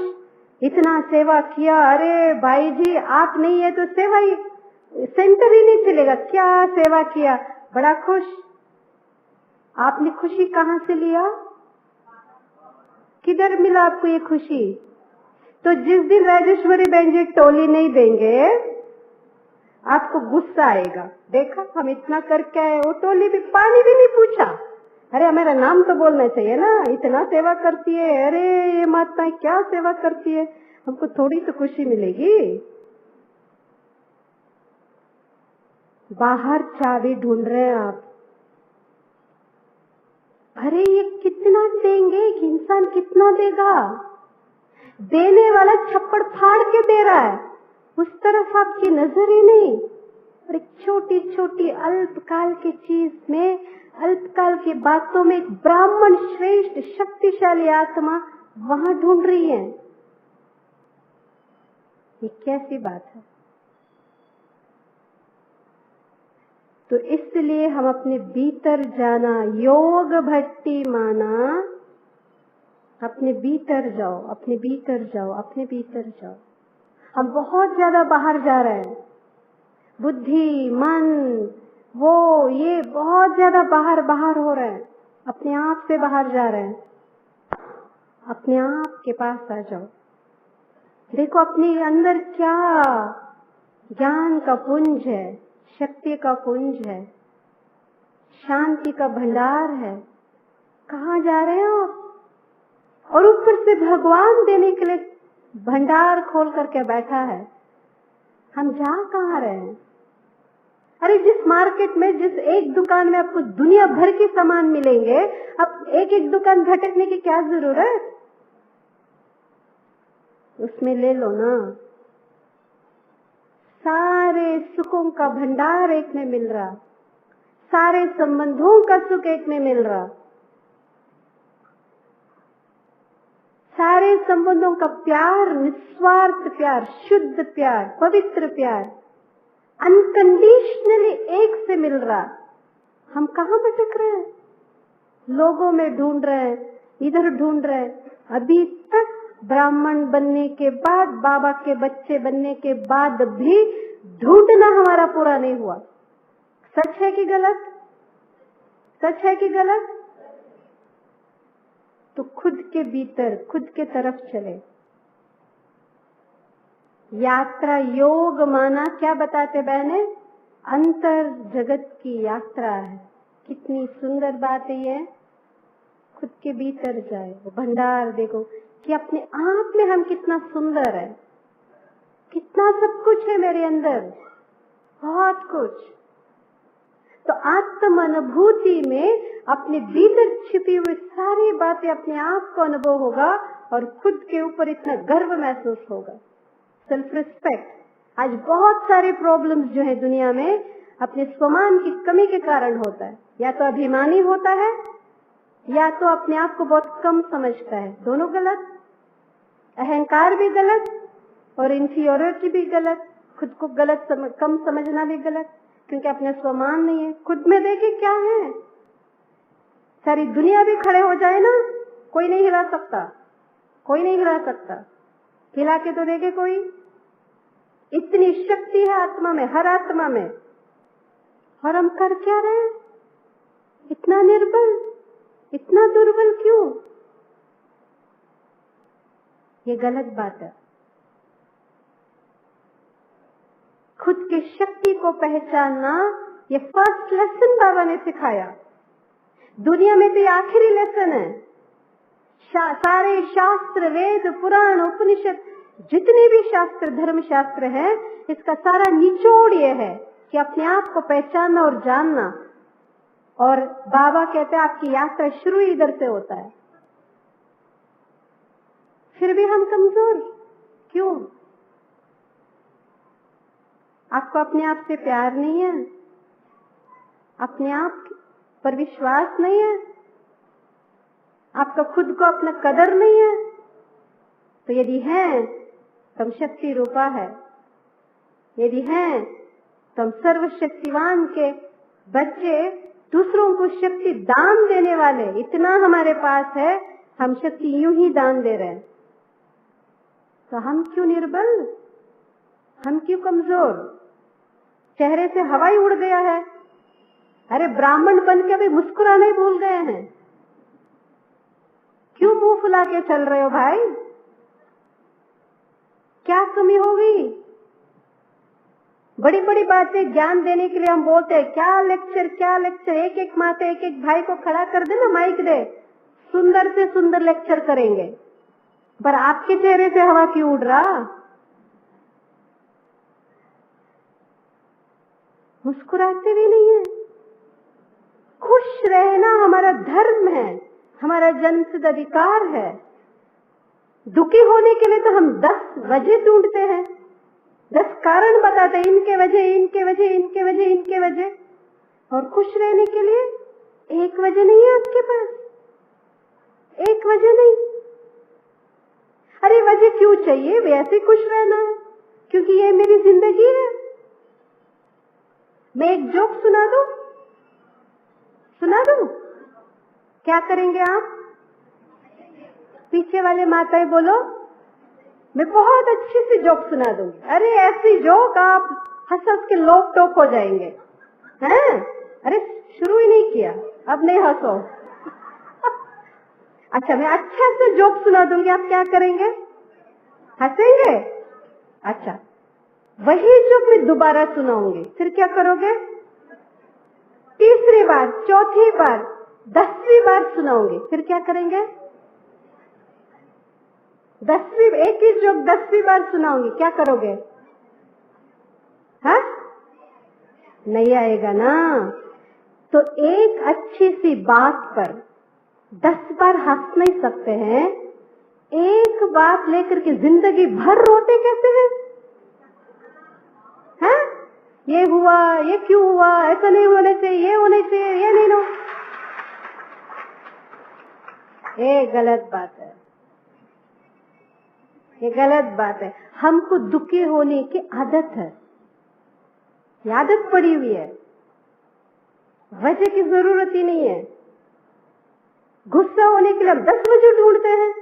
Speaker 2: इतना सेवा किया, अरे भाई जी आप नहीं है तो सेवा ही सेंटर ही नहीं चलेगा, क्या सेवा किया, बड़ा खुश। आपने खुशी कहाँ से लिया? किधर मिला आपको ये खुशी? तो जिस दिन राजेश्वरी बहन जी टोली नहीं देंगे आपको गुस्सा आएगा। देखा हम इतना करके आए, वो टोली भी पानी भी नहीं पूछा। अरे हमारा नाम तो बोलना चाहिए ना, इतना सेवा करती है, अरे ये माता क्या सेवा करती है, हमको थोड़ी तो खुशी मिलेगी। बाहर चाबी ढूंढ रहे हैं आप। अरे ये कितना देंगे कि इंसान कितना देगा, देने वाला छप्पड़ फाड़ के दे रहा है, उस तरफ आपकी नजर ही नहीं। और एक छोटी छोटी अल्पकाल की चीज में, अल्पकाल की बातों में एक ब्राह्मण श्रेष्ठ शक्तिशाली आत्मा वहां ढूंढ रही है। ये कैसी बात है। तो इसलिए हम अपने भीतर जाना, योग भट्टी माना, अपने भीतर जाओ, अपने भीतर जाओ, अपने भीतर जाओ। हम बहुत ज्यादा बाहर जा रहे हैं, बुद्धि मन वो ये बहुत ज्यादा बाहर बाहर हो रहे हैं, अपने आप से बाहर जा रहे हैं। अपने आप के पास आ जाओ, देखो अपने अंदर क्या ज्ञान का पुंज है, शक्ति का पुंज है, शांति का भंडार है। कहाँ जा रहे हैं आप? और ऊपर से भगवान देने के लिए भंडार खोल करके बैठा है। हम जा कहाँ रहे हैं? अरे जिस मार्केट में, जिस एक दुकान में आपको दुनिया भर के सामान मिलेंगे, अब एक एक दुकान भटकने की क्या जरूरत, उसमें ले लो ना। सारे सुखों का भंडार एक में मिल रहा, सारे संबंधों का सुख एक में मिल रहा, सारे संबंधों का प्यार, निस्वार्थ प्यार, शुद्ध प्यार, पवित्र प्यार, अनकंडीशनली एक से मिल रहा। हम कहाँ भटक रहे हैं? लोगों में ढूंढ रहे हैं, इधर ढूंढ रहे हैं। अभी तक ब्राह्मण बनने के बाद, बाबा के बच्चे बनने के बाद भी ढूंढना हमारा पूरा नहीं हुआ। सच है कि गलत? सच है कि गलत? तो खुद के भीतर, खुद के तरफ चले। यात्रा योग माना क्या बताते बहने? अंतर जगत की यात्रा है। कितनी सुंदर बात है ये। खुद के भीतर जाए, वो भंडार देखो कि अपने आप में हम कितना सुंदर है, कितना सब कुछ है मेरे अंदर, बहुत कुछ। तो आत्म अनुभूति में अपने भीतर छिपी हुई सारी बातें अपने आप को अनुभव होगा और खुद के ऊपर इतना गर्व महसूस होगा। Self respect. आज बहुत सारे प्रॉब्लम्स जो है दुनिया में अपने स्वमान की कमी के कारण होता है। या तो अभिमानी होता है या तो अपने आप को बहुत कम समझता है। दोनों गलत। अहंकार भी गलत और इंफीरियरिटी भी गलत। खुद को गलत कम समझना भी गलत, क्योंकि अपने स्वमान नहीं है। खुद में देखे क्या है, सारी दुनिया भी खड़े हो जाए ना, कोई नहीं हिला सकता, कोई नहीं हिला सकता। हिला के तो देखे कोई। इतनी शक्ति है आत्मा में, हर आत्मा में। और हम कर क्या रहे हैं? इतना निर्बल, इतना दुर्बल क्यों? ये गलत बात है। खुद की शक्ति को पहचानना ये फर्स्ट लेसन बाबा ने सिखाया। दुनिया में तो ये आखिरी लेसन है। सारे शास्त्र, वेद, पुराण, उपनिषद, जितने भी शास्त्र, धर्म शास्त्र है, इसका सारा निचोड़ ये है कि अपने आप को पहचानना और जानना। और बाबा कहते हैं आपकी यात्रा शुरू इधर से होता है। फिर भी हम कमजोर क्यों? आपको अपने आप से प्यार नहीं है, अपने आप पर विश्वास नहीं है, आपका खुद को अपना कदर नहीं है। तो यदि है तो हम शक्ति रूपा है, यदि है तो हम सर्वशक्तिवान के बच्चे, दूसरों को शक्ति दान देने वाले। इतना हमारे पास है, हम शक्ति यूं ही दान दे रहे हैं। तो हम क्यों निर्बल, हम क्यों कमजोर? चेहरे से हवा ही उड़ गया है। अरे ब्राह्मण बन के भी मुस्कुराना ही भूल गए हैं। क्यों मुंह फुला के चल रहे हो भाई? क्या कमी हो गई? बड़ी बड़ी बातें ज्ञान देने के लिए हम बोलते हैं, क्या लेक्चर, एक एक माता एक एक भाई को खड़ा कर दे ना, माइक दे, सुंदर से सुंदर लेक्चर करेंगे। पर आपके चेहरे से हवा क्यों उड़ रहा? मुस्कुराते भी नहीं है। खुश रहना हमारा धर्म है, हमारा जन्मसिद्ध अधिकार है। दुखी होने के लिए तो हम 10 वजह ढूंढते हैं, 10 कारण बताते हैं, इनके वजह। और खुश रहने के लिए एक वजह नहीं है आपके पास, एक वजह नहीं। अरे वजह क्यों चाहिए? वैसे खुश रहना है, क्योंकि ये मेरी जिंदगी है। मैं एक जोक सुना दूं? क्या करेंगे आप? पीछे वाले माताएं बोलो, मैं बहुत अच्छी सी जोक सुना दूंगी। अरे ऐसी जोक आप हंस के लोक टोक हो जाएंगे। हैं? अरे शुरू ही नहीं किया, अब नहीं हंसो। अच्छा, मैं अच्छा से जोक सुना दूंगी, आप क्या करेंगे? हंसेंगे? अच्छा, वही जोक मैं दोबारा सुनाऊंगी, फिर क्या करोगे? तीसरी बार, चौथी बार, 10वीं बार सुनाऊंगी, फिर क्या करेंगे? 10वीं, एक ही जोक 10वीं बार सुनाऊंगी, क्या करोगे? हाँ, नहीं आएगा ना। तो एक अच्छी सी बात पर 10 बार हंस नहीं सकते हैं, एक बात लेकर के जिंदगी भर रोते कैसे हैं? हैं? ये हुआ, ये क्यों हुआ, ऐसा नहीं होने चाहिए, ये होने चाहिए, ये नहीं हो। ये गलत बात है, ये गलत बात है। हमको दुखी होने की आदत है, ये आदत पड़ी हुई है, वजह की जरूरत ही नहीं है। गुस्सा होने के लिए हम 10 वजह ढूंढते हैं,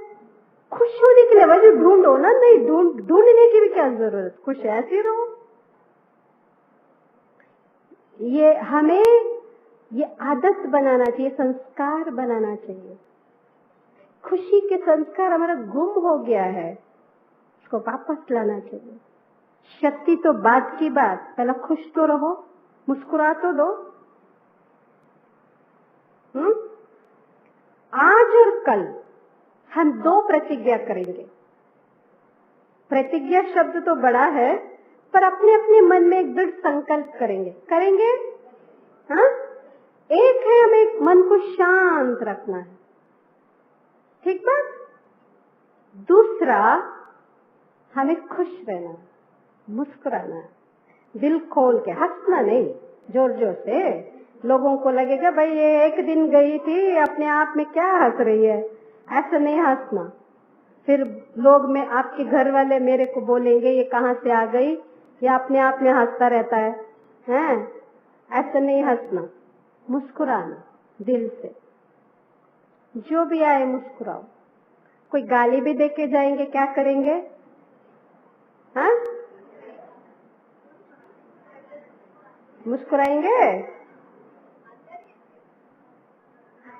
Speaker 2: खुश होने के लिए वजह ढूंढो ना। नहीं, ढूंढने की भी क्या जरूरत, खुश ऐसे रहो। ये हमें ये आदत बनाना चाहिए, संस्कार बनाना चाहिए। खुशी के संस्कार हमारा गुम हो गया है, इसको वापस लाना चाहिए। शक्ति तो बात की बात, पहले खुश तो रहो, मुस्कुरा तो दो। आज और कल हम 2 प्रतिज्ञा करेंगे। प्रतिज्ञा शब्द तो बड़ा है, पर अपने अपने मन में एक दृढ़ संकल्प करेंगे। हाँ, एक है हमें मन को शांत रखना है, ठीक बात। दूसरा, हमें खुश रहना है, मुस्कुराना है, दिल खोल के, हंसना नहीं जोर जोर से। लोगों को लगेगा भाई ये एक दिन गई थी, अपने आप में क्या हंस रही है, ऐसा नहीं हंसना। फिर लोग, में आपके घर वाले मेरे को बोलेंगे ये कहाँ से आ गई, ये अपने आप में हंसता रहता है, हैं? ऐसा नहीं हंसना, मुस्कुराना दिल से। जो भी आए मुस्कुराओ। कोई गाली भी देके जाएंगे, क्या करेंगे? हाँ, मुस्कुराएंगे?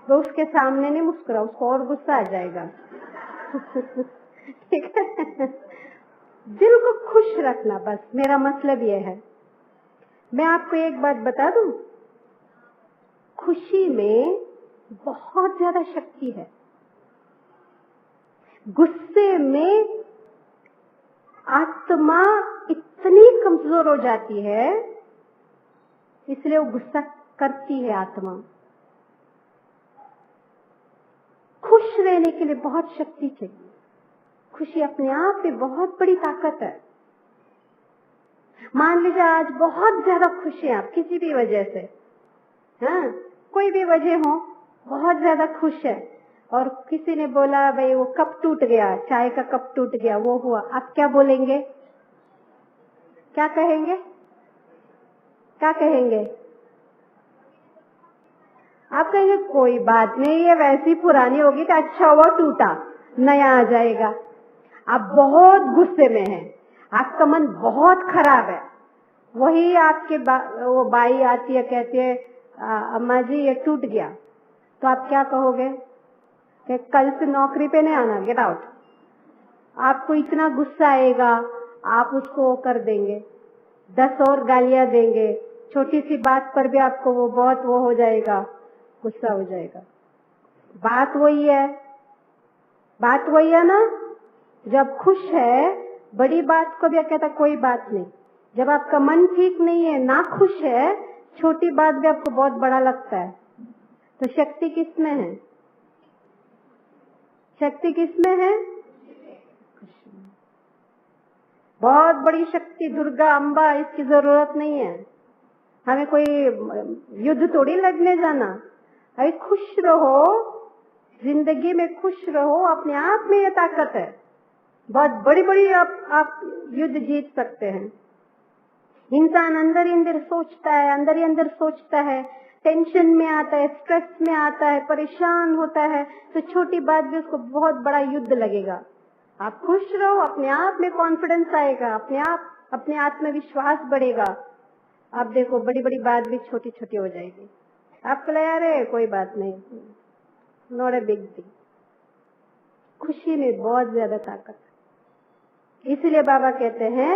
Speaker 2: तो उसके सामने नहीं मुस्कुराओ, उसको और गुस्सा आ जाएगा। ठीक है, दिल को खुश रखना, बस मेरा मतलब ये है। मैं आपको एक बात बता दूं, खुशी में बहुत ज्यादा शक्ति है। गुस्से में आत्मा इतनी कमजोर हो जाती है, इसलिए वो गुस्सा करती है आत्मा। खुश रहने के लिए बहुत शक्ति चाहिए। खुशी अपने आप में बहुत बड़ी ताकत है। मान लीजिए आज बहुत ज्यादा खुश हैं आप किसी भी वजह से, हाँ, कोई भी वजह हो, बहुत ज्यादा खुश है, और किसी ने बोला भाई वो कप टूट गया, चाय का कप टूट गया, वो हुआ, आप क्या बोलेंगे? क्या कहेंगे? क्या कहेंगे? आप कहेंगे कोई बात नहीं, ये वैसी पुरानी होगी तो अच्छा हुआ टूटा, नया आ जाएगा। आप बहुत गुस्से में हैं, आपका मन बहुत खराब है, वही आपके वो बाई आती है, कहती है अम्मा जी ये टूट गया, तो आप क्या कहोगे? कि कल से नौकरी पे नहीं आना, गेट आउट। आपको इतना गुस्सा आएगा, आप उसको कर देंगे, 10 और गालियां देंगे, छोटी सी बात पर भी आपको वो बहुत वो हो जाएगा, गुस्सा हो जाएगा। बात वही है ना। जब खुश है, बड़ी बात को भी कहता कोई बात नहीं। जब आपका मन ठीक नहीं है, ना खुश है, छोटी बात भी आपको बहुत बड़ा लगता है। तो शक्ति किसमें है? शक्ति किसमें है? बहुत बड़ी शक्ति दुर्गा अम्बा, इसकी जरूरत नहीं है। हमें कोई युद्ध थोड़ी लड़ने जाना। अरे खुश रहो, जिंदगी में खुश रहो, अपने आप में ये ताकत है। बहुत बड़ी बड़ी आप युद्ध जीत सकते हैं। इंसान अंदर ही अंदर सोचता है, अंदर ही अंदर सोचता है, टेंशन में आता है, स्ट्रेस में आता है, परेशान होता है, तो छोटी बात भी उसको बहुत बड़ा युद्ध लगेगा। आप खुश रहो, अपने आप में कॉन्फिडेंस आएगा, अपने आत्मविश्वास बढ़ेगा। आप देखो बड़ी बड़ी बात भी छोटी छोटी हो जाएगी। आपको लगा अरे कोई बात नहीं, नॉट ए बिग थिंग। खुशी में बहुत ज्यादा ताकत है। इसलिए बाबा कहते हैं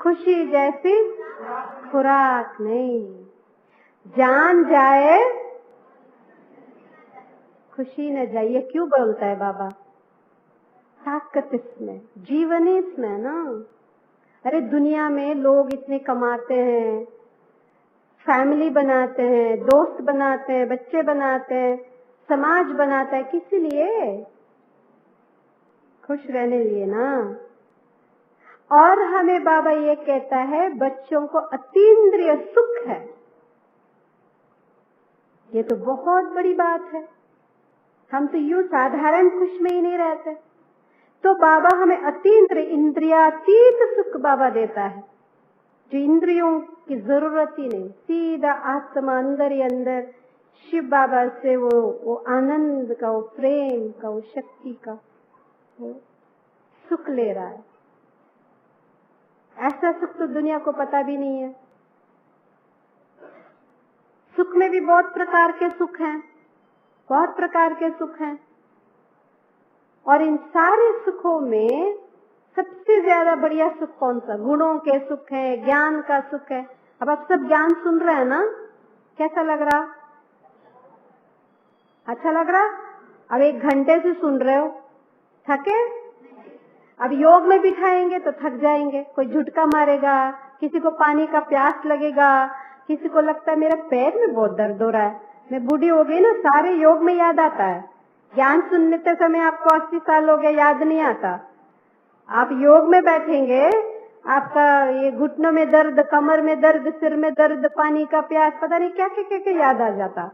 Speaker 2: खुशी जैसी खुराक नहीं, जान जाए खुशी न जाए। ये क्यों बोलता है बाबा? ताकत इसमें, जीवन ही इसमें ना। अरे दुनिया में लोग इतने कमाते हैं, फैमिली बनाते हैं, दोस्त बनाते हैं, बच्चे बनाते हैं, समाज बनाता है, किस लिए? खुश रहने लिए ना। और हमें बाबा ये कहता है बच्चों को अतीन्द्रिय सुख है। ये तो बहुत बड़ी बात है। हम तो यूं साधारण खुश में ही नहीं रहते। तो बाबा हमें अतीन्द्रिय इंद्रियातीत सुख बाबा देता है, जो इंद्रियों की जरूरत ही नहीं। सीधा आत्मा अंदर ही अंदर शिव बाबा से वो आनंद का, वो प्रेम का, वो शक्ति का वो सुख ले रहा है। ऐसा सुख तो दुनिया को पता भी नहीं है। सुख में भी बहुत प्रकार के सुख हैं, बहुत प्रकार के सुख हैं। और इन सारे सुखों में सबसे ज्यादा बढ़िया सुख कौन सा? गुणों के सुख है, ज्ञान का सुख है। अब आप सब ज्ञान सुन रहे हैं ना, कैसा लग रहा? अच्छा लग रहा? अब 1 घंटे से सुन रहे हो, थके? अब योग में बिठाएंगे तो थक जाएंगे। कोई झुटका मारेगा, किसी को पानी का प्यास लगेगा, किसी को लगता है मेरे पैर में बहुत दर्द हो रहा है, मैं बूढ़ी हो गई ना, सारे योग में याद आता है। ज्ञान सुनते समय आपको 80 साल हो गए, याद नहीं आता। आप योग में बैठेंगे, आपका ये घुटनों में दर्द, कमर में दर्द, सिर में दर्द, पानी का प्यास, पता नहीं क्या क्या क्या क्या याद आ जाता।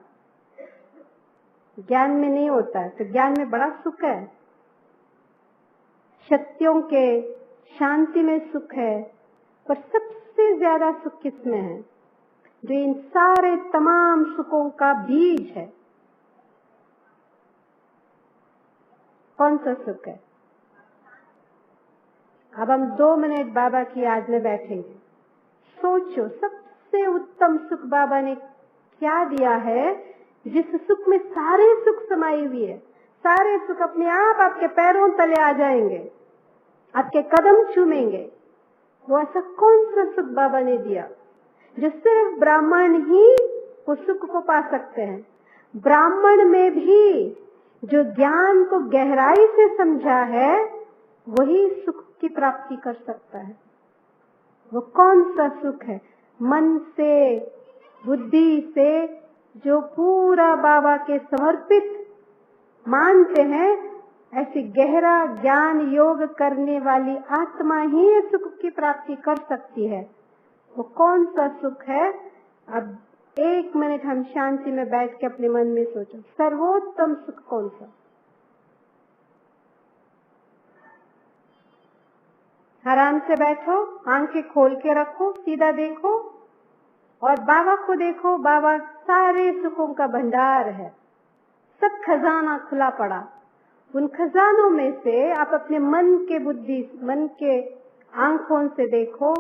Speaker 2: ज्ञान में नहीं होता है। तो ज्ञान में बड़ा सुख है, शक्तियों के शांति में सुख है। पर सबसे ज्यादा सुख किसमें है? जो इन सारे तमाम सुखों का बीज है। कौन सा सुख है? अब हम 2 मिनट बाबा की याद में बैठेंगे। सोचो सबसे उत्तम सुख बाबा ने क्या दिया है, जिस सुख में सारे सुख समाई हुई है। सारे सुख अपने आप आपके पैरों तले आ जाएंगे, आपके कदम चूमेंगे। वो ऐसा कौन सा सुख बाबा ने दिया जो सिर्फ ब्राह्मण ही उस सुख को पा सकते हैं? ब्राह्मण में भी जो ज्ञान को गहराई से समझा है, वही सुख की प्राप्ति कर सकता है। वो कौन सा सुख है? मन से, बुद्धि से, जो पूरा बाबा के समर्पित मानते हैं, ऐसी गहरा ज्ञान योग करने वाली आत्मा ही इस सुख की प्राप्ति कर सकती है। वो कौन सा सुख है? अब 1 मिनट हम शांति में बैठ के अपने मन में सोचो, सर्वोत्तम सुख कौन सा? आराम से बैठो, आंखें खोल के रखो, सीधा देखो और बाबा को देखो। बाबा सारे सुखों का भंडार है, सब खजाना खुला पड़ा। उन खजानों में से आप अपने मन के बुद्धि, मन के आंखों से देखो,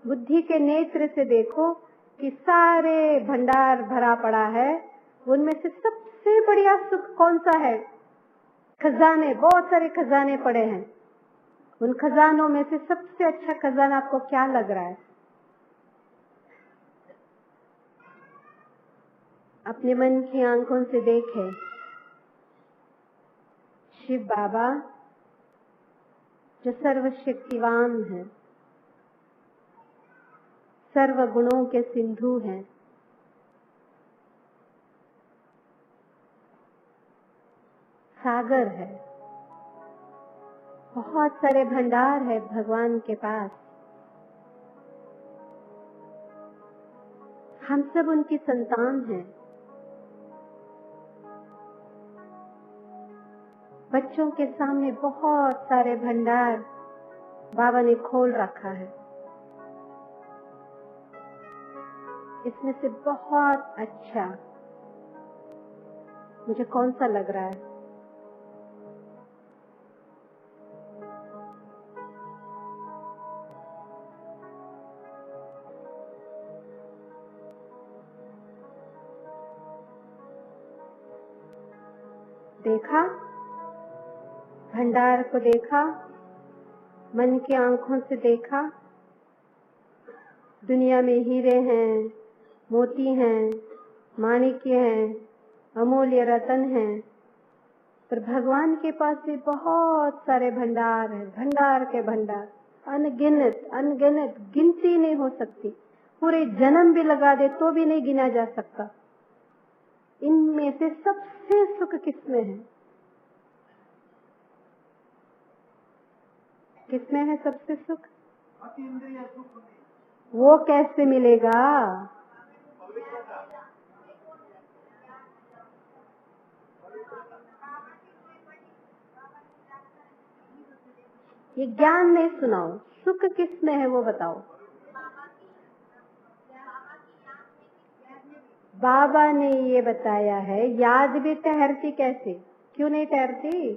Speaker 2: बुद्धि के नेत्र से देखो कि सारे भंडार भरा पड़ा है। उनमें से सबसे बढ़िया सुख कौन सा है? खजाने, बहुत सारे खजाने पड़े हैं। उन खजानों में से सबसे अच्छा खजाना आपको क्या लग रहा है? अपने मन की आंखों से देखें। शिव बाबा जो सर्वशक्तिवान है, सर्व गुणों के सिंधु हैं, सागर है, बहुत सारे भंडार है भगवान के पास। हम सब उनकी संतान हैं। बच्चों के सामने बहुत सारे भंडार बाबा ने खोल रखा है। इसमें से बहुत अच्छा मुझे कौन सा लग रहा है? देखा, भंडार को देखा, मन की आंखों से देखा। दुनिया में हीरे हैं, मोती हैं, माणिक्य हैं, अमूल्य रतन हैं, पर भगवान के पास भी बहुत सारे भंडार हैं, भंडार के भंडार, अनगिनत अनगिनत, गिनती नहीं हो सकती। पूरे जन्म भी लगा दे तो भी नहीं गिना जा सकता। इनमें से सबसे सुख किसमें है? किसमें है सबसे सुख? वो कैसे मिलेगा? ये ज्ञान नहीं सुनाओ, सुख किसमें है वो बताओ। बाबा ने ये बताया है, याद भी ठहरती कैसे? क्यों नहीं ठहरती?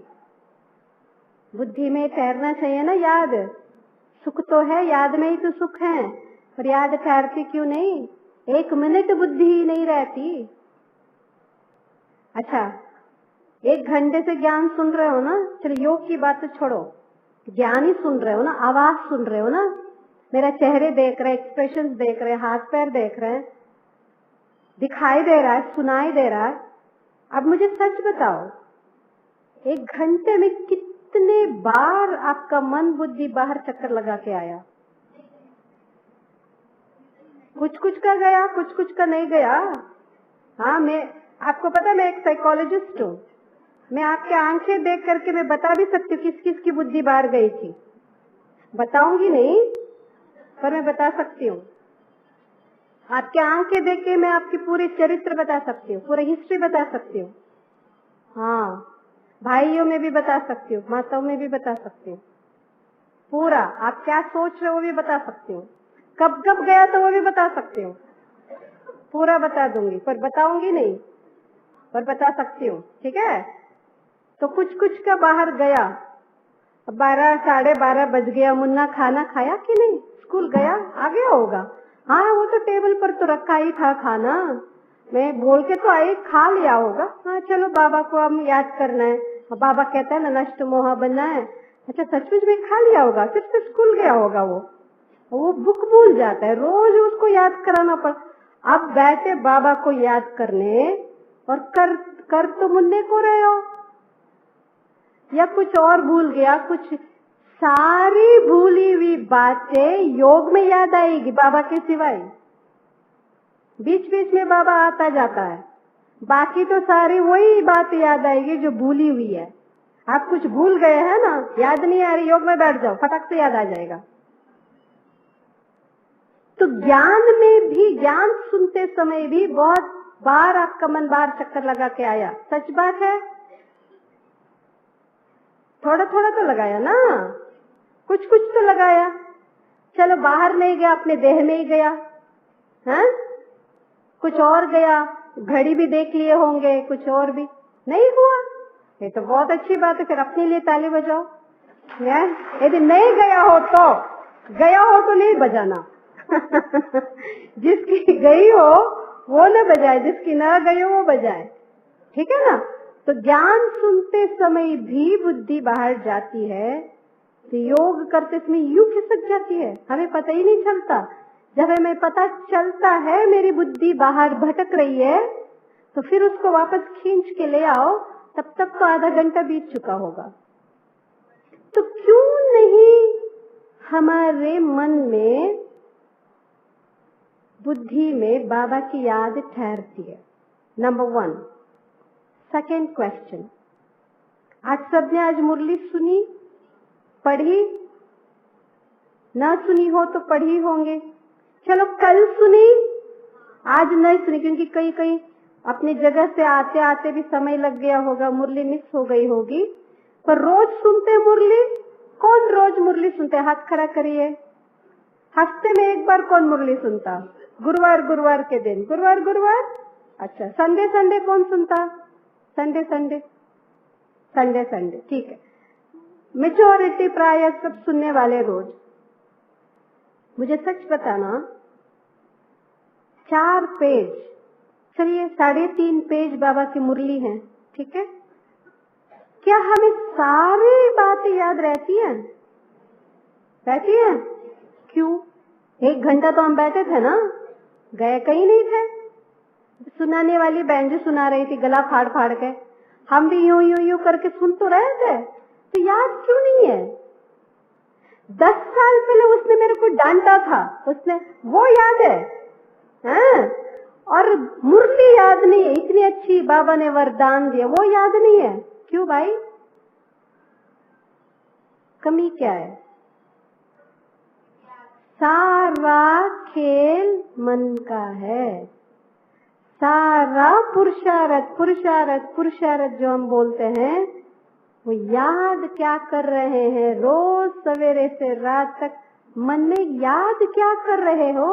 Speaker 2: बुद्धि में ठहरना चाहिए ना याद। सुख तो है, याद में ही तो सुख है, पर याद ठहरती क्यों नहीं? 1 मिनट बुद्धि ही नहीं रहती। अच्छा, 1 घंटे से ज्ञान सुन रहे हो ना, चलो योग की बात तो छोड़ो, ज्ञान ही सुन रहे हो ना, आवाज सुन रहे हो ना, मेरा चेहरे देख रहे, एक्सप्रेशन देख रहे, हाथ पैर देख रहे, दिखाई दे रहा है, सुनाई दे रहा है। अब मुझे सच बताओ, 1 घंटे में कितने बार आपका मन बुद्धि बाहर चक्कर लगा के आया? कुछ कुछ का गया, कुछ कुछ का नहीं गया। हाँ, मैं आपको पता, मैं एक साइकोलॉजिस्ट हूँ। मैं आपके आंखें देख करके मैं बता भी सकती हूँ किस किस की बुद्धि बाहर गई थी। बताऊंगी नहीं, पर मैं बता सकती हूँ। आपके आंखें देख के मैं आपकी पूरी चरित्र बता सकती हूँ, पूरी हिस्ट्री बता सकती हूँ। हाँ, भाइयों में भी बता सकती हूँ, माताओं में भी बता सकती हूँ। पूरा आप क्या सोच रहे हो वो भी बता सकती हूँ, कब कब गया तो वो भी बता सकती हूँ। पूरा बता दूंगी, पर बताऊंगी नहीं, पर बता सकती हूँ। ठीक है? तो कुछ कुछ का बाहर गया। 12 साढ़े 12 बज गया, मुन्ना खाना खाया कि नहीं? स्कूल गया, आ गया होगा। हाँ, वो तो टेबल पर तो रखा ही था खाना, मैं बोल के तो आई, खा लिया होगा। हाँ चलो, बाबा को अब याद करना है, बाबा कहता है ना नष्ट मोह बनना है। अच्छा, सचमुच में खा लिया होगा, फिर से स्कूल गया होगा। वो बुक भूल जाता है, रोज उसको याद कराना पड़। अब बैठे बाबा को याद करने, और कर तो मुन्ने को रहे हो, या कुछ और भूल गया। कुछ सारी भूली हुई बातें योग में याद आएगी बाबा के सिवाय। बीच बीच में बाबा आता जाता है, बाकी तो सारी वही बात याद आएगी जो भूली हुई है। आप कुछ भूल गए हैं ना, याद नहीं आ रही, योग में बैठ जाओ, फटक से याद आ जाएगा। तो ज्ञान में भी, ज्ञान सुनते समय भी बहुत बार आपका मन बाहर चक्कर लगा के आया। सच बात है, थोड़ा थोड़ा तो लगाया ना, कुछ कुछ तो लगाया। चलो, बाहर नहीं गया, अपने देह में ही गया है, कुछ और गया, घड़ी भी देख लिए होंगे, कुछ और भी नहीं हुआ। ये तो बहुत अच्छी बात है, फिर अपने लिए ताली बजाओ। यदि नहीं गया हो तो नहीं बजाना। जिसकी गई हो वो न बजाए, जिसकी न गई हो वो बजाए। ठीक है ना? तो ज्ञान सुनते समय भी बुद्धि बाहर जाती है, तो योग करते समय यूं खिसक जाती है, हमें पता ही नहीं चलता। जब हमें पता चलता है मेरी बुद्धि बाहर भटक रही है, तो फिर उसको वापस खींच के ले आओ, तब तक तो आधा घंटा बीत चुका होगा। तो क्यों नहीं हमारे मन में, बुद्धि में बाबा की याद ठहरती है? नंबर 1। सेकेंड क्वेश्चन, आज सबने आज मुरली सुनी, पढ़ी? ना सुनी हो तो पढ़ी होंगे। चलो कल सुनी, आज नहीं सुनी, क्योंकि कई कई अपनी जगह से आते आते भी समय लग गया होगा, मुरली मिस हो गई होगी। पर रोज सुनते मुरली? कौन रोज मुरली सुनते? हाथ खड़ा करिए। हफ्ते में एक बार कौन मुरली सुनता? गुरुवार गुरुवार के दिन, गुरुवार गुरुवार। अच्छा, संडे संडे कौन सुनता? संडे संडे संडे संडे, ठीक है। मेजॉरिटी प्राय सब सुनने वाले रोज। मुझे सच बताना, 4 पेज, चलिए 3.5 पेज बाबा की मुरली है, ठीक है। क्या हमें सारी बातें याद रहती हैं? रहती हैं? क्यों? 1 घंटा तो हम बैठे थे ना, गए कहीं नहीं थे। सुनाने वाली बहन जो सुना रही थी गला फाड़ फाड़ के, हम भी यूं यूं यूं करके सुन तो रहे थे, तो याद क्यों नहीं है? 10 साल पहले उसने मेरे को डांटा था, उसने, वो याद है, हाँ? और मुरली याद नहीं है, इतनी अच्छी बाबा ने वरदान दिया, वो याद नहीं है। क्यों भाई? कमी क्या है? सारा खेल मन का है। सारा पुरुषार्थ पुरुषार्थ पुरुषार्थ जो हम बोलते हैं, वो याद क्या कर रहे हैं? रोज सवेरे से रात तक मन में याद क्या कर रहे हो?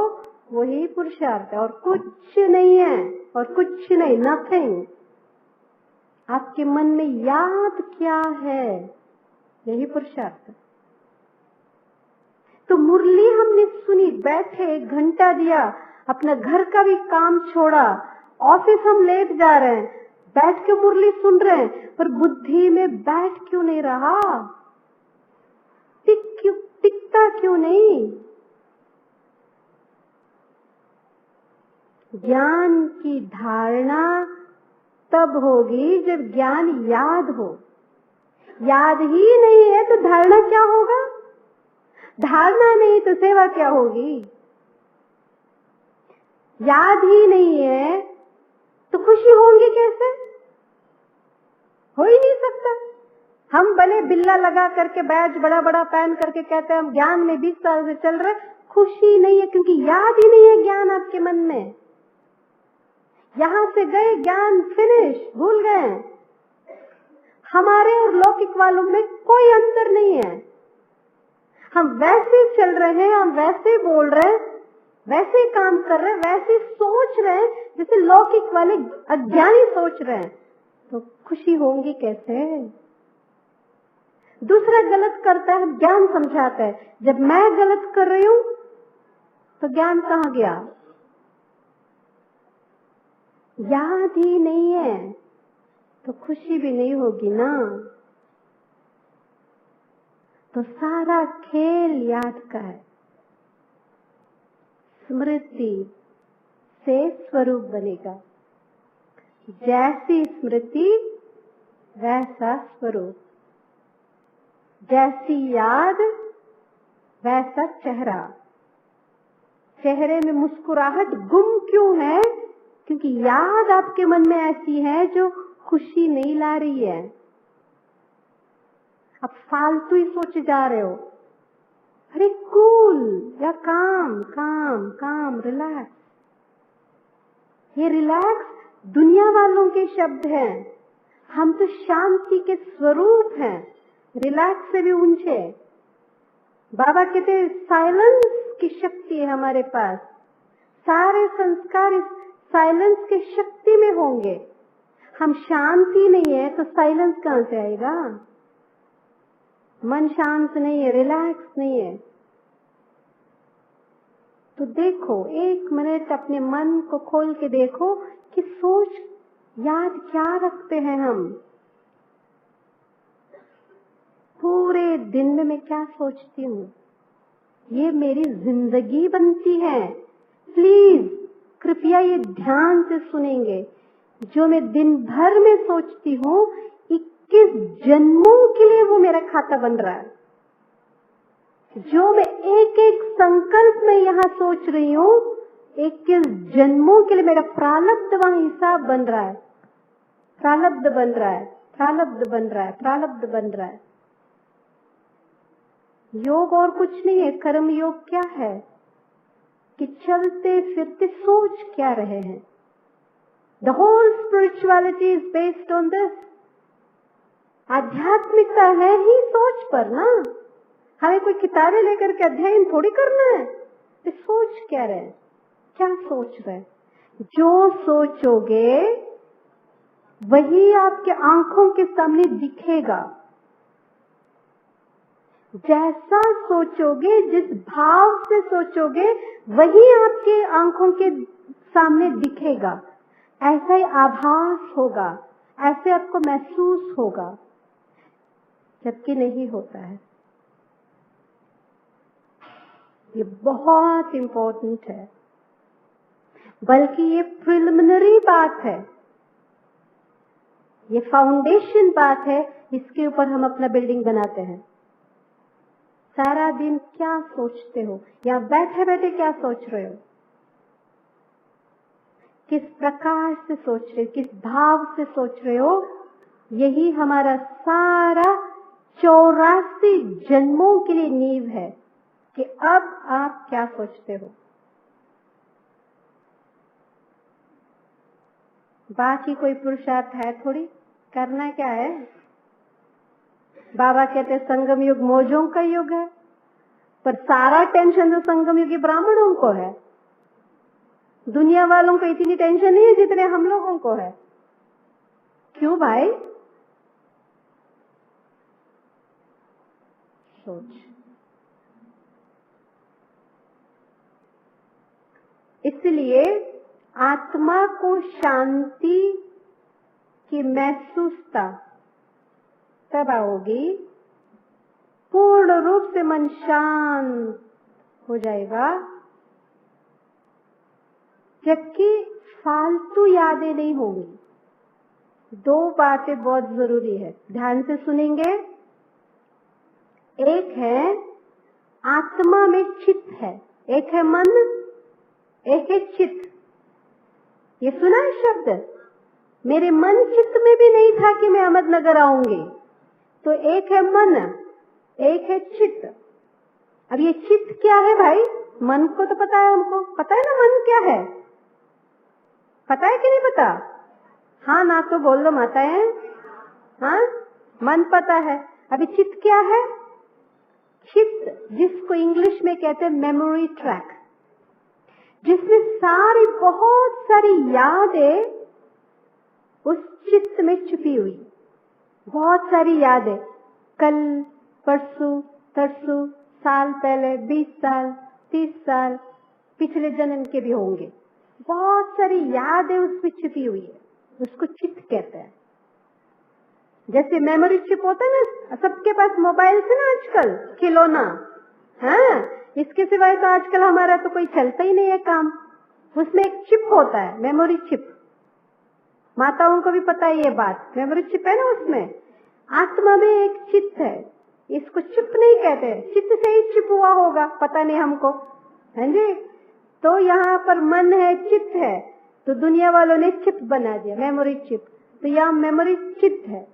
Speaker 2: वही पुरुषार्थ है, और कुछ नहीं है, और कुछ नहीं, नथिंग। आपके मन में याद क्या है? यही पुरुषार्थ है। तो मुरली हमने सुनी, बैठे 1 घंटा दिया, अपना घर का भी काम छोड़ा, ऑफिस हम लेट जा रहे हैं, बैठ के मुरली सुन रहे हैं, पर बुद्धि में बैठ क्यों नहीं रहा? टिकता क्यों नहीं? ज्ञान की धारणा तब होगी जब ज्ञान याद हो। याद ही नहीं है तो धारणा क्या होगा? धारणा नहीं तो सेवा क्या होगी? याद ही नहीं है तो खुशी होंगी कैसे? हो ही नहीं सकता। हम भले बिल्ला लगा करके बैज बड़ा बड़ा पहन करके कहते हैं हम ज्ञान में 20 साल से चल रहे, खुशी नहीं है, क्योंकि याद ही नहीं है ज्ञान आपके मन में। यहां से गए, ज्ञान फिनिश, भूल गए। हमारे और लौकिक वालों में कोई अंतर नहीं है। हम वैसे चल रहे हैं, हम वैसे बोल रहे हैं, वैसे काम कर रहे हैं, वैसे सोच रहे हैं जैसे लौकिक वाले अज्ञानी सोच रहे हैं, तो खुशी होंगी कैसे? दूसरा गलत करता है, ज्ञान समझाता है, जब मैं गलत कर रही हूं तो ज्ञान कहां गया? याद ही नहीं है तो खुशी भी नहीं होगी ना। तो सारा खेल याद का है। स्मृति से स्वरूप बनेगा। जैसी स्मृति वैसा स्वरूप, जैसी याद वैसा चेहरा। चेहरे में मुस्कुराहट गुम क्यों है? क्योंकि याद आपके मन में ऐसी है जो खुशी नहीं ला रही है। आप फालतू ही सोचे जा रहे हो, अरे कूल या काम काम काम, रिलैक्स। ये रिलैक्स दुनिया वालों के शब्द हैं, हम तो शांति के स्वरूप हैं, रिलैक्स से भी ऊंचे। बाबा कहते हैं साइलेंस की शक्ति है हमारे पास, सारे संस्कार इस साइलेंस की शक्ति में होंगे। हम शांति नहीं है तो साइलेंस कहां से आएगा? मन शांत नहीं है, रिलैक्स नहीं है। तो देखो, 1 मिनट अपने मन को खोल के देखो कि सोच याद क्या रखते हैं हम। पूरे सारे दिन में मैं क्या सोचती हूँ, ये मेरी जिंदगी बनती है। प्लीज कृपया ये ध्यान से सुनेंगे। जो मैं दिन भर में सोचती हूँ 21 जन्मों के लिए वो मेरा खाता बन रहा है। जो मैं एक एक संकल्प में यहाँ सोच रही हूँ 21 जन्मों के लिए मेरा प्रारब्ध वहां हिसाब बन रहा है। प्रारब्ध बन रहा है, प्रारब्ध बन रहा है, प्रारब्ध बन रहा है। योग और कुछ नहीं है। कर्म योग क्या है कि चलते फिरते सोच क्या रहे हैं। The whole spirituality is based on this. आध्यात्मिकता है ही सोच पर ना। हमें कोई किताबें लेकर के अध्ययन थोड़ी करना है। तो सोच क्या रहे, क्या सोच रहे। जो सोचोगे वही आपके आंखों के सामने दिखेगा। जैसा सोचोगे, जिस भाव से सोचोगे वही आपके आंखों के सामने दिखेगा। ऐसा ही आभास होगा, ऐसे आपको महसूस होगा, जबकि नहीं होता है। ये बहुत इंपॉर्टेंट है, बल्कि ये प्रिलिमिनरी बात है, ये फाउंडेशन बात है। इसके ऊपर हम अपना बिल्डिंग बनाते हैं। सारा दिन क्या सोचते हो, या बैठे बैठे क्या सोच रहे हो, किस प्रकार से सोच रहे हो, किस भाव से सोच रहे हो, यही हमारा सारा 84 जन्मों के लिए नींव है कि अब आप क्या सोचते हो। बाकी कोई पुरुषार्थ है थोड़ी, करना क्या है। बाबा कहते हैं संगम युग मौजों का युग है, पर सारा टेंशन तो संगम युग के ब्राह्मणों को है। दुनिया वालों को इतनी टेंशन नहीं है जितने हम लोगों को है। क्यों भाई? सोच। इसलिए आत्मा को शांति की महसूसता तब आओगी, पूर्ण रूप से मन शांत हो जाएगा, जबकि फालतू यादें नहीं होंगी। दो बातें बहुत जरूरी है, ध्यान से सुनेंगे। एक है आत्मा में चित्त है, एक है मन, एक है चित्त। ये सुना है शब्द? मेरे मन चित्त में भी नहीं था कि मैं अहमदनगर आऊंगी। तो एक है मन, एक है चित्त। अब ये चित्त क्या है भाई? मन को तो पता है, हमको पता है ना मन क्या है। पता है कि नहीं पता? हाँ ना तो बोल लो माताएं। हाँ, मन पता है। अभी चित्त क्या है? चित्त जिसको इंग्लिश में कहते हैं मेमोरी ट्रैक, जिसमें सारी बहुत सारी यादें उस चित्त में छुपी हुई। बहुत सारी यादें, कल, परसों, तरसों, साल पहले, 20 साल, 30 साल, पिछले जन्म के भी होंगे। बहुत सारी यादें उसमें छुपी हुई है, उसको चित्त कहते हैं। जैसे मेमोरी चिप होता है ना, सबके पास मोबाइल से ना आजकल खिलौना। हाँ, इसके सिवाय तो आजकल हमारा तो कोई चलता ही नहीं है काम। उसमें एक चिप होता है, मेमोरी चिप। माताओं को भी पता है ये बात, मेमोरी चिप है ना उसमें। आत्मा में एक चित्त है, इसको चिप नहीं कहते, चित्त से ही चिप हुआ होगा, पता नहीं हमको, है जी। तो यहाँ पर मन है, चित्त है, तो दुनिया वालों ने चिप बना दिया, मेमोरी चिप। तो यहाँ मेमोरी चित्त है,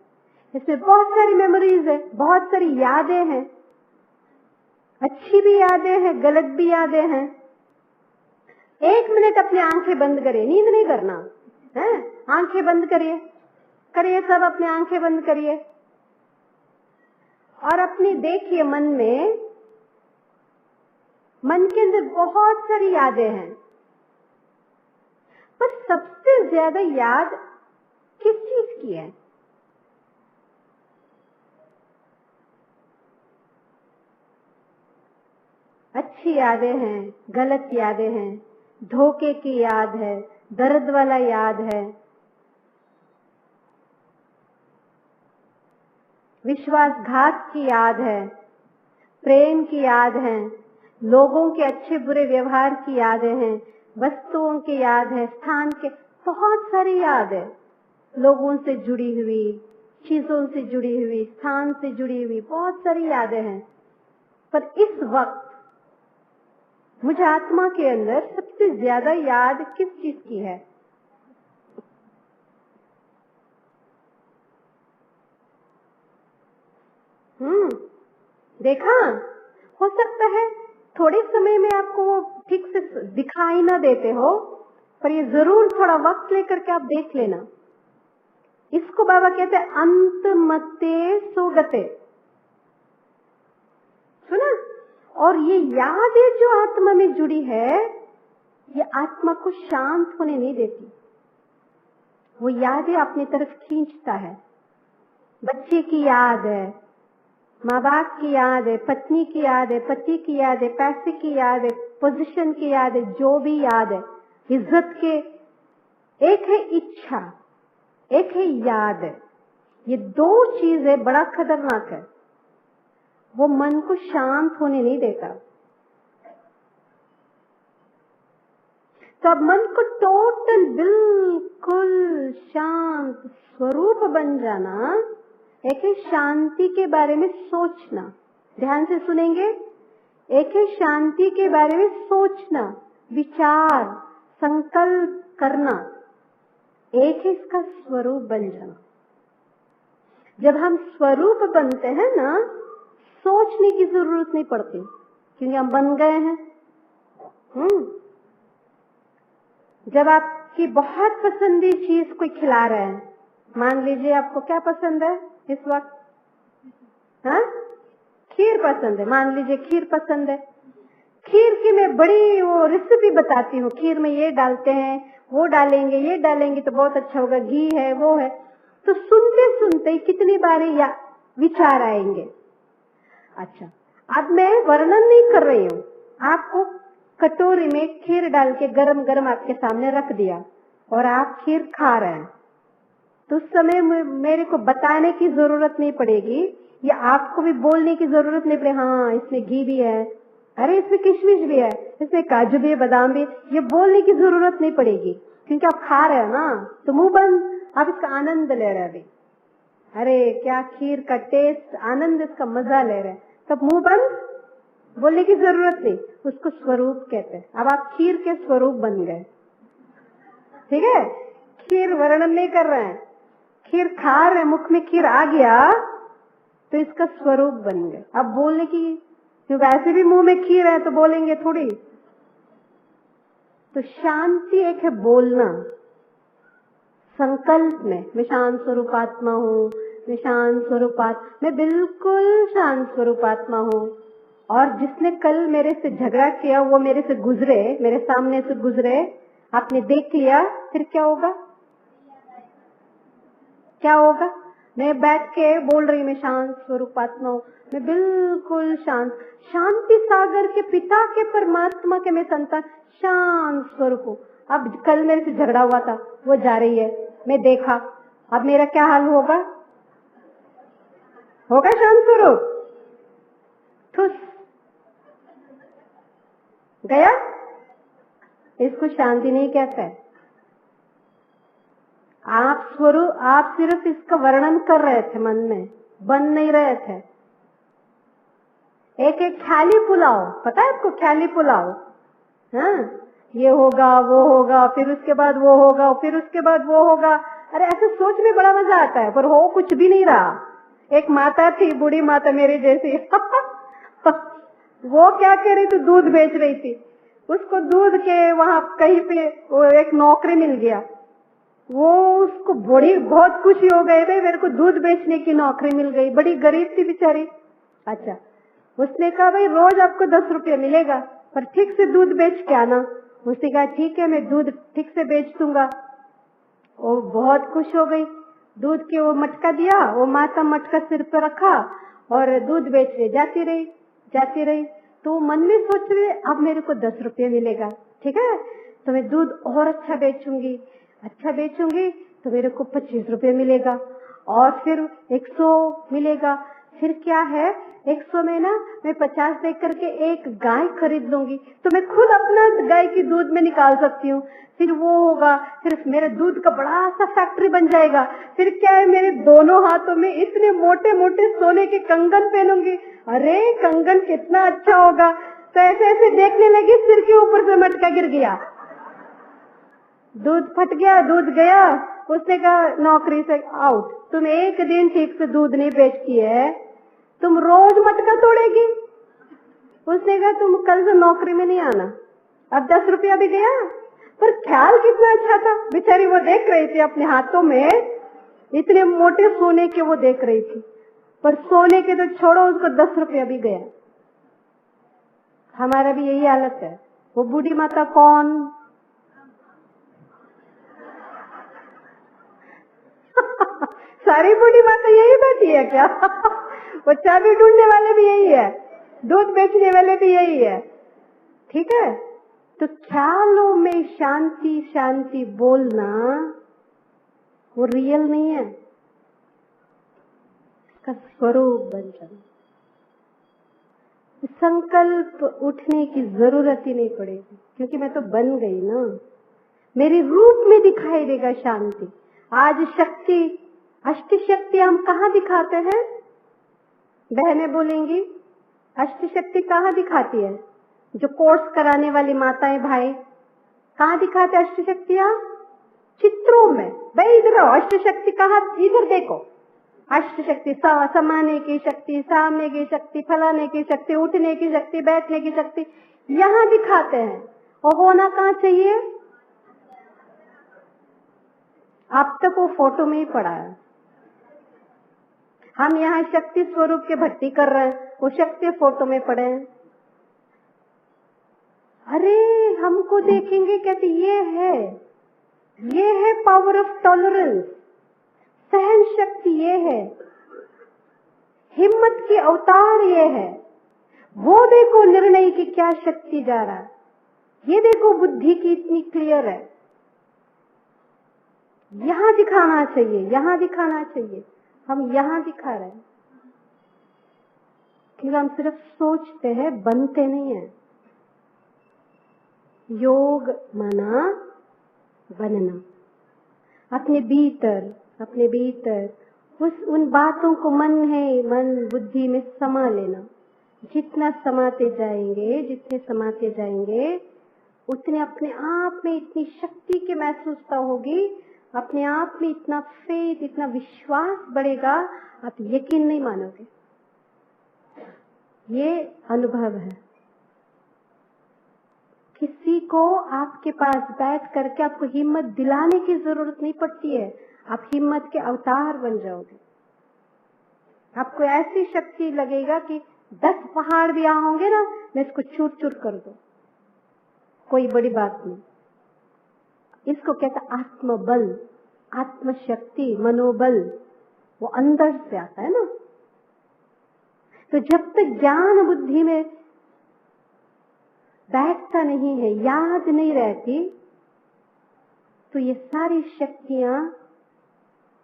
Speaker 2: इसमें बहुत सारी मेमोरीज है, बहुत सारी यादें हैं, अच्छी भी यादें हैं, गलत भी यादें हैं। 1 मिनट अपनी आंखें बंद करिए, नींद नहीं करना है, आंखें बंद करिए, करिए सब अपनी आंखें बंद करिए और अपनी देखिए मन में, मन के अंदर बहुत सारी यादें हैं, पर सबसे ज्यादा याद किस चीज की है? अच्छी यादें हैं, गलत यादें हैं, धोखे की याद है, दर्द वाला याद है, विश्वासघात की याद है, प्रेम की याद है, लोगों के अच्छे बुरे व्यवहार की यादें हैं, वस्तुओं की याद है, स्थान के बहुत सारी याद है, लोगों से जुड़ी हुई, चीजों से जुड़ी हुई, स्थान से जुड़ी हुई बहुत सारी यादें हैं। पर इस वक्त मुझे आत्मा के अंदर सबसे ज्यादा याद किस चीज की है? देखा, हो सकता है थोड़े समय में आपको वो ठीक से दिखाई ना देते हो, पर ये जरूर थोड़ा वक्त लेकर के आप देख लेना। इसको बाबा कहते हैं अंतमते सुगते, सुना? और ये यादें जो आत्मा में जुड़ी है, ये आत्मा को शांत होने नहीं देती, वो यादें अपनी तरफ खींचता है। बच्चे की याद है, माँ बाप की याद है, पत्नी की याद है, पति की याद है, पैसे की याद है, पोजीशन की याद है, जो भी याद है, इज्जत के, एक है इच्छा, एक है याद है। ये दो चीजें बड़ा खतरनाक है, वो मन को शांत होने नहीं देता। तो अब मन को टोटल बिल्कुल शांत स्वरूप बन जाना, एक है शांति के बारे में सोचना, ध्यान से सुनेंगे। एक है शांति के बारे में सोचना, विचार, संकल्प करना, एक है इसका स्वरूप बन जाना। जब हम स्वरूप बनते हैं ना, सोचने की जरूरत नहीं पड़ती, क्योंकि हम बन गए हैं। जब आपकी बहुत पसंदीदा चीज कोई खिला रहे हैं, मान लीजिए आपको क्या पसंद है इस वक्त? हाँ, खीर पसंद है, मान लीजिए खीर पसंद है। खीर की मैं बड़ी वो रेसिपी बताती हूँ, खीर में ये डालते हैं, वो डालेंगे, ये डालेंगे तो बहुत अच्छा होगा, घी है, वो है। तो सुनते सुनते ही कितनी बारी या विचार आएंगे। अच्छा, अब मैं वर्णन नहीं कर रही हूँ, आपको कटोरी में खीर डाल के गरम गरम आपके सामने रख दिया और आप खीर खा रहे हैं, तो उस समय मेरे को बताने की जरूरत नहीं पड़ेगी, या आपको भी बोलने की जरूरत नहीं पड़ेगी, हाँ इसमें घी भी है, अरे इसमें किशमिश भी है, इसमें काजू भी है, बादाम भी, ये बोलने की जरूरत नहीं पड़ेगी, क्योंकि आप खा रहे हो ना। तो मुंह बंद, आप इसका आनंद ले रहे हैं अभी, अरे क्या खीर का टेस्ट, आनंद, इसका मजा ले रहे हैं, तब मुंह बंद, बोलने की जरूरत नहीं। उसको स्वरूप कहते हैं। अब आप खीर के स्वरूप बन गए, ठीक है? खीर वर्णन नहीं कर रहे हैं, खीर खा रहे, मुख में खीर आ गया तो इसका स्वरूप बन गए। अब बोलने की, क्योंकि वैसे भी मुंह में खीर है तो बोलेंगे थोड़ी। तो शांति एक है बोलना, संकल्प में मैं शांत स्वरूपात्मा हूँ, मैं शांत स्वरूपात्मा, मैं बिल्कुल शांत स्वरूपात्मा हूँ। और जिसने कल मेरे से झगड़ा किया वो मेरे से गुजरे, मेरे सामने से गुजरे, आपने देख लिया, फिर क्या होगा? क्या होगा? मैं बैठ के बोल रही, मैं शांत स्वरूपात्मा हूँ, मैं बिल्कुल शांत, शांति सागर के पिता के परमात्मा के मैं संतान, शांत स्वरूप हूँ। अब कल मेरे से झगड़ा हुआ था, वो जा रही है, मैं देखा, अब मेरा क्या हाल होगा? होगा शांत स्वरूप? ठुस गया। इसको शांति नहीं कहता है। आप सिर्फ इसका वर्णन कर रहे थे, मन में बन नहीं रहे थे। एक एक ख्याली पुलाव, पता है आपको? ख्याली पुलाव, हाँ, ये होगा, वो होगा, फिर उसके बाद वो होगा, फिर उसके बाद वो होगा। अरे ऐसे सोच में बड़ा मजा आता है, पर हो कुछ भी नहीं रहा। एक माता थी, बूढ़ी माता मेरी जैसी वो क्या कह रही थी? दूध बेच रही थी। उसको दूध के वहां कहीं पे वो एक नौकरी मिल गया, वो उसको बहुत खुशी हो गई, भाई मेरे को दूध बेचने की नौकरी मिल गई। बड़ी गरीब थी बेचारी। अच्छा, उसने कहा भाई रोज आपको 10 रुपये मिलेगा, पर ठीक से दूध बेच के आना। उसने कहा ठीक है, मैं दूध ठीक से बेच दूंगा। वो बहुत खुश हो गई, दूध के वो मटका दिया, वो माता मटका सिर पर रखा और दूध बेचने जाती रही। तो मन में सोच रही, अब मेरे को 10 रुपये मिलेगा, ठीक है, तो मैं दूध और अच्छा बेचूंगी तो मेरे को 25 रुपये मिलेगा। और फिर 100 मिलेगा। फिर क्या है, 100 में ना मैं 50 दे करके एक गाय खरीद लूंगी, तो मैं खुद अपना गाय की दूध में निकाल सकती हूँ। फिर वो होगा, फिर मेरे दूध का बड़ा सा फैक्ट्री बन जाएगा। फिर क्या है, मेरे दोनों हाथों में इतने मोटे मोटे सोने के कंगन पहनूंगी। अरे कंगन कितना अच्छा होगा। तो ऐसे ऐसे देखने लगी, सिर के ऊपर से मटका गिर गया, दूध फट गया, दूध गया। उसने कहा नौकरी से आउट, तुम एक दिन ठीक से दूध नहीं बेचती है, तुम रोज मटका तोड़ेगी। उसने कहा तुम कल से नौकरी में नहीं आना। अब 10 रुपया भी गया, पर ख्याल कितना अच्छा था। बेचारी वो देख रही थी अपने हाथों में इतने मोटे सोने के, वो देख रही थी, पर सोने के तो छोड़ो, उसको 10 रुपया भी गया। हमारा भी यही हालत है। वो बूढ़ी माता कौन? सारी बूढ़ी माता यही बैठी है क्या? वो चाबी ढूंढने वाले भी यही है, दूध बेचने वाले भी यही है। ठीक है, तो ख्यालों में शांति शांति बोलना वो रियल नहीं है, इसका स्वरूप बन जाना। संकल्प उठने की जरूरत ही नहीं पड़ेगी, क्योंकि मैं तो बन गई ना। मेरे रूप में दिखाई देगा शांति। आज शक्ति, अष्ट शक्ति हम कहाँ दिखाते हैं? बहनें बोलेंगी अष्ट शक्ति कहाँ दिखाती है? जो कोर्स कराने वाली माताएं भाई कहाँ दिखाते अष्ट शक्तियां? चित्रों में। भाई इधर आओ, अष्ट शक्ति कहाँ? इधर देखो, अष्ट शक्ति समाने की शक्ति, सामने की शक्ति, फलाने की शक्ति, उठने की शक्ति, बैठने की शक्ति, यहाँ दिखाते हैं। और होना कहाँ चाहिए? अब तक वो फोटो में ही पड़ा है। हम यहाँ शक्ति स्वरूप के भक्ति कर रहे हैं, वो शक्ति फोटो में पड़े हैं। अरे हमको देखेंगे कहते ये है पावर ऑफ टॉलरेंस, सहन शक्ति ये है, हिम्मत की अवतार ये है। वो देखो निर्णय की क्या शक्ति जा रहा है, ये देखो बुद्धि की इतनी क्लियर है। यहाँ दिखाना चाहिए, यहाँ दिखाना चाहिए। हम यहाँ दिखा रहे हैं कि हम सिर्फ सोचते हैं, बनते नहीं है। योग माना बनना, अपने भीतर उन बातों को मन बुद्धि में समा लेना। जितना समाते जाएंगे उतने अपने आप में इतनी शक्ति की महसूसता होगी, अपने आप में इतना फेथ, इतना विश्वास बढ़ेगा, आप यकीन नहीं मानोगे। ये अनुभव है। किसी को आपके पास बैठ करके आपको हिम्मत दिलाने की जरूरत नहीं पड़ती है, आप हिम्मत के अवतार बन जाओगे। आपको ऐसी शक्ति लगेगा कि 10 पहाड़ भी यहाँ होंगे ना, मैं इसको चूर चूर कर दूं, कोई बड़ी बात नहीं। इसको कहता आत्मबल, आत्मशक्ति, मनोबल, वो अंदर से आता है ना। तो जब तक ज्ञान बुद्धि में बैठता नहीं है, याद नहीं रहती, तो ये सारी शक्तियां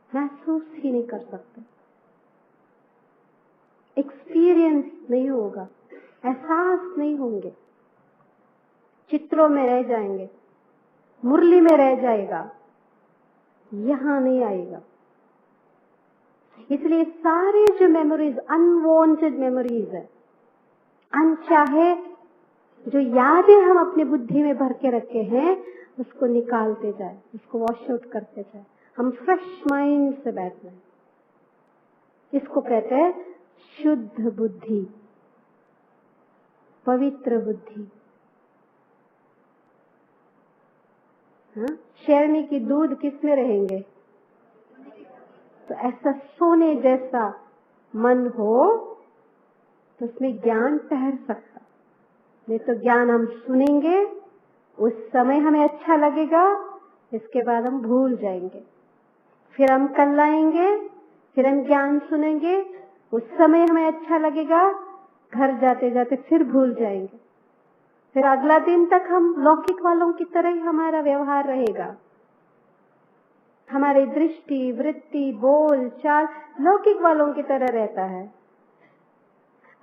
Speaker 2: महसूस ही नहीं कर सकते, एक्सपीरियंस नहीं होगा, एहसास नहीं होंगे, चित्रों में रह जाएंगे, मुरली में रह जाएगा, यहां नहीं आएगा। इसलिए सारे जो मेमोरीज अनवांटेड मेमोरीज है, अनचाहे जो यादें हम अपने बुद्धि में भर के रखे हैं, उसको निकालते जाए, उसको वॉश आउट करते जाए। हम फ्रेश माइंड से बैठना है। इसको कहते हैं शुद्ध बुद्धि, पवित्र बुद्धि। हाँ? शेरनी की दूध किस में रहेंगे? तो ऐसा सोने जैसा मन हो तो उसमें ज्ञान ठहर सकता। नहीं तो ज्ञान हम सुनेंगे, उस समय हमें अच्छा लगेगा, इसके बाद हम भूल जाएंगे। फिर हम कल आएंगे, फिर हम ज्ञान सुनेंगे, उस समय हमें अच्छा लगेगा, घर जाते जाते फिर भूल जाएंगे। फिर अगला दिन तक हम लौकिक वालों की तरह ही हमारा व्यवहार रहेगा। हमारी दृष्टि, वृत्ति, बोल चाल लौकिक वालों की तरह रहता है।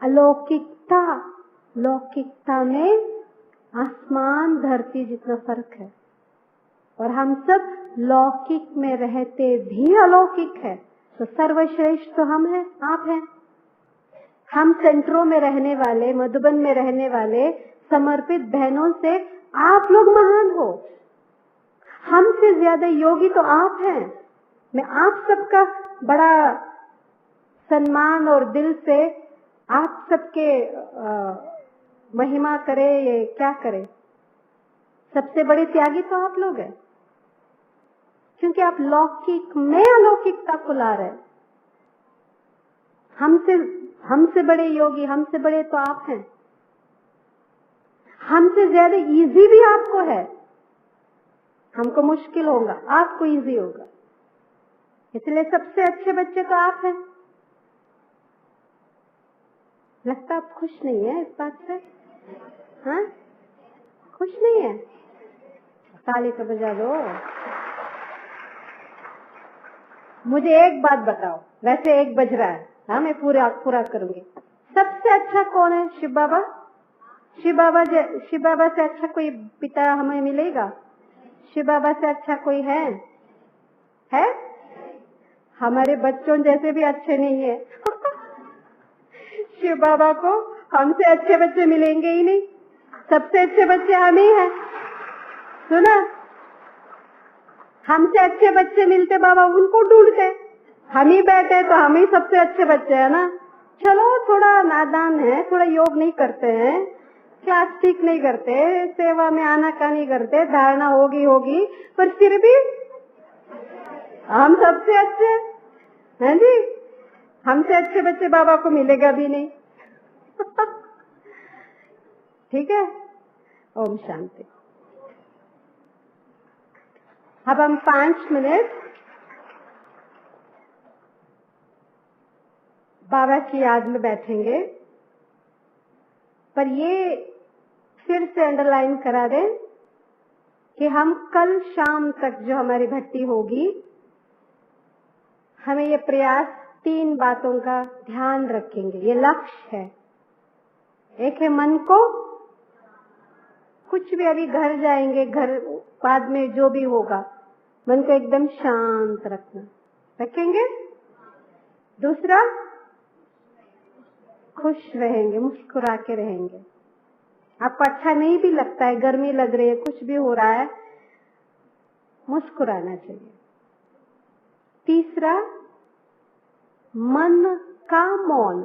Speaker 2: अलौकिकता, लौकिकता में आसमान धरती जितना फर्क है, और हम सब लौकिक में रहते भी अलौकिक है। तो सर्वश्रेष्ठ तो हम हैं, आप हैं। हम सेंटरों में रहने वाले, मधुबन में रहने वाले समर्पित बहनों से आप लोग महान हो। हमसे ज्यादा योगी तो आप हैं। मैं आप सबका बड़ा सम्मान और दिल से आप सबके महिमा करे, ये क्या करे, सबसे बड़े त्यागी तो आप लोग हैं, क्योंकि आप लौकिक में अलौकिकता को ला रहे। हमसे बड़े योगी, हमसे बड़े तो आप हैं। हमसे ज्यादा इजी भी आपको है। हमको मुश्किल होगा, आपको इजी होगा। इसलिए सबसे अच्छे बच्चे तो आप हैं। लगता आप खुश नहीं है इस बात से? हाँ, खुश नहीं है? ताली तो बजा दो। मुझे एक बात बताओ, वैसे 1 बज रहा है, हाँ मैं पूरा करूंगी। सबसे अच्छा कौन है? शिव बाबा। शिव बाबा से अच्छा कोई पिता हमें मिलेगा? शिव बाबा से अच्छा कोई है? हमारे बच्चों जैसे भी अच्छे नहीं है। शिव बाबा को हमसे अच्छे बच्चे मिलेंगे ही नहीं। सबसे अच्छे बच्चे हम ही हैं। सुना, हमसे अच्छे बच्चे मिलते बाबा उनको ढूंढते, हम ही बैठे तो हम ही सबसे अच्छे बच्चे है ना। चलो थोड़ा नादान है, थोड़ा योग नहीं करते हैं, क्लास ठीक नहीं करते, सेवा में आना का नहीं करते, धारणा होगी, पर फिर भी हम सबसे अच्छे हैं जी। हमसे अच्छे बच्चे बाबा को मिलेगा भी नहीं। ठीक है, ओम शांति। अब हम 5 मिनट बाबा की याद में बैठेंगे, पर ये फिर से अंडरलाइन करा दें कि हम कल शाम तक जो हमारी भट्टी होगी, हमें ये प्रयास 3 बातों का ध्यान रखेंगे। ये लक्ष्य है। एक है मन को, कुछ भी अभी घर जाएंगे, घर बाद में जो भी होगा, मन को एकदम शांत रखेंगे। दूसरा, खुश रहेंगे, मुस्कुरा के रहेंगे। आपको अच्छा नहीं भी लगता है, गर्मी लग रही है, कुछ भी हो रहा है, मुस्कुराना चाहिए। तीसरा, मन का मौन,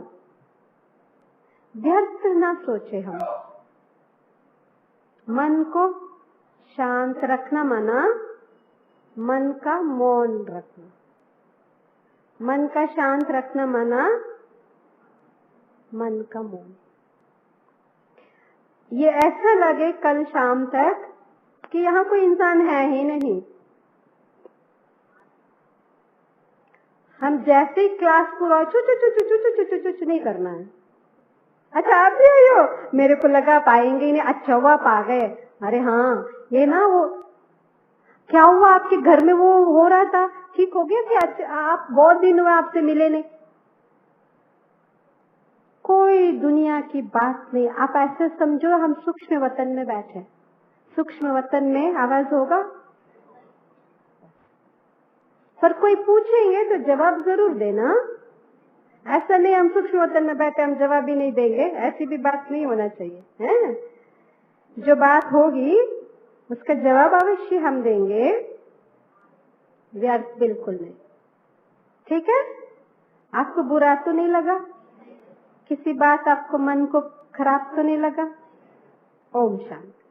Speaker 2: व्यर्थ ना सोचे हम। मन को शांत रखना माना मन का मौन रखना। मन का शांत रखना माना मन का मौन। ये ऐसा लगे कल शाम तक कि यहाँ कोई इंसान है ही नहीं। हम जैसे ही क्लास पूरा चुचु नहीं करना है। अच्छा आप भी आई हो? मेरे को लगा आप आएंगे ही नहीं। अच्छा हुआ आप आ गए। अरे हाँ, ये ना वो क्या हुआ आपके घर में, वो हो रहा था, ठीक हो गया कि अच्छा आप बहुत दिन हुए आपसे मिले नहीं? कोई दुनिया की बात नहीं। आप ऐसे समझो हम सूक्ष्म वतन में बैठे। सूक्ष्म वतन में आवाज होगा, पर कोई पूछेंगे तो जवाब जरूर देना। ऐसा नहीं हम सूक्ष्म वतन में बैठे हम जवाब भी नहीं देंगे, ऐसी भी बात नहीं होना चाहिए है। जो बात होगी उसका जवाब अवश्य हम देंगे, व्यर्थ बिल्कुल नहीं। ठीक है? आपको बुरा तो नहीं लगा? किसी बात आपको मन को खराब तो नहीं लगा? ओम शांति।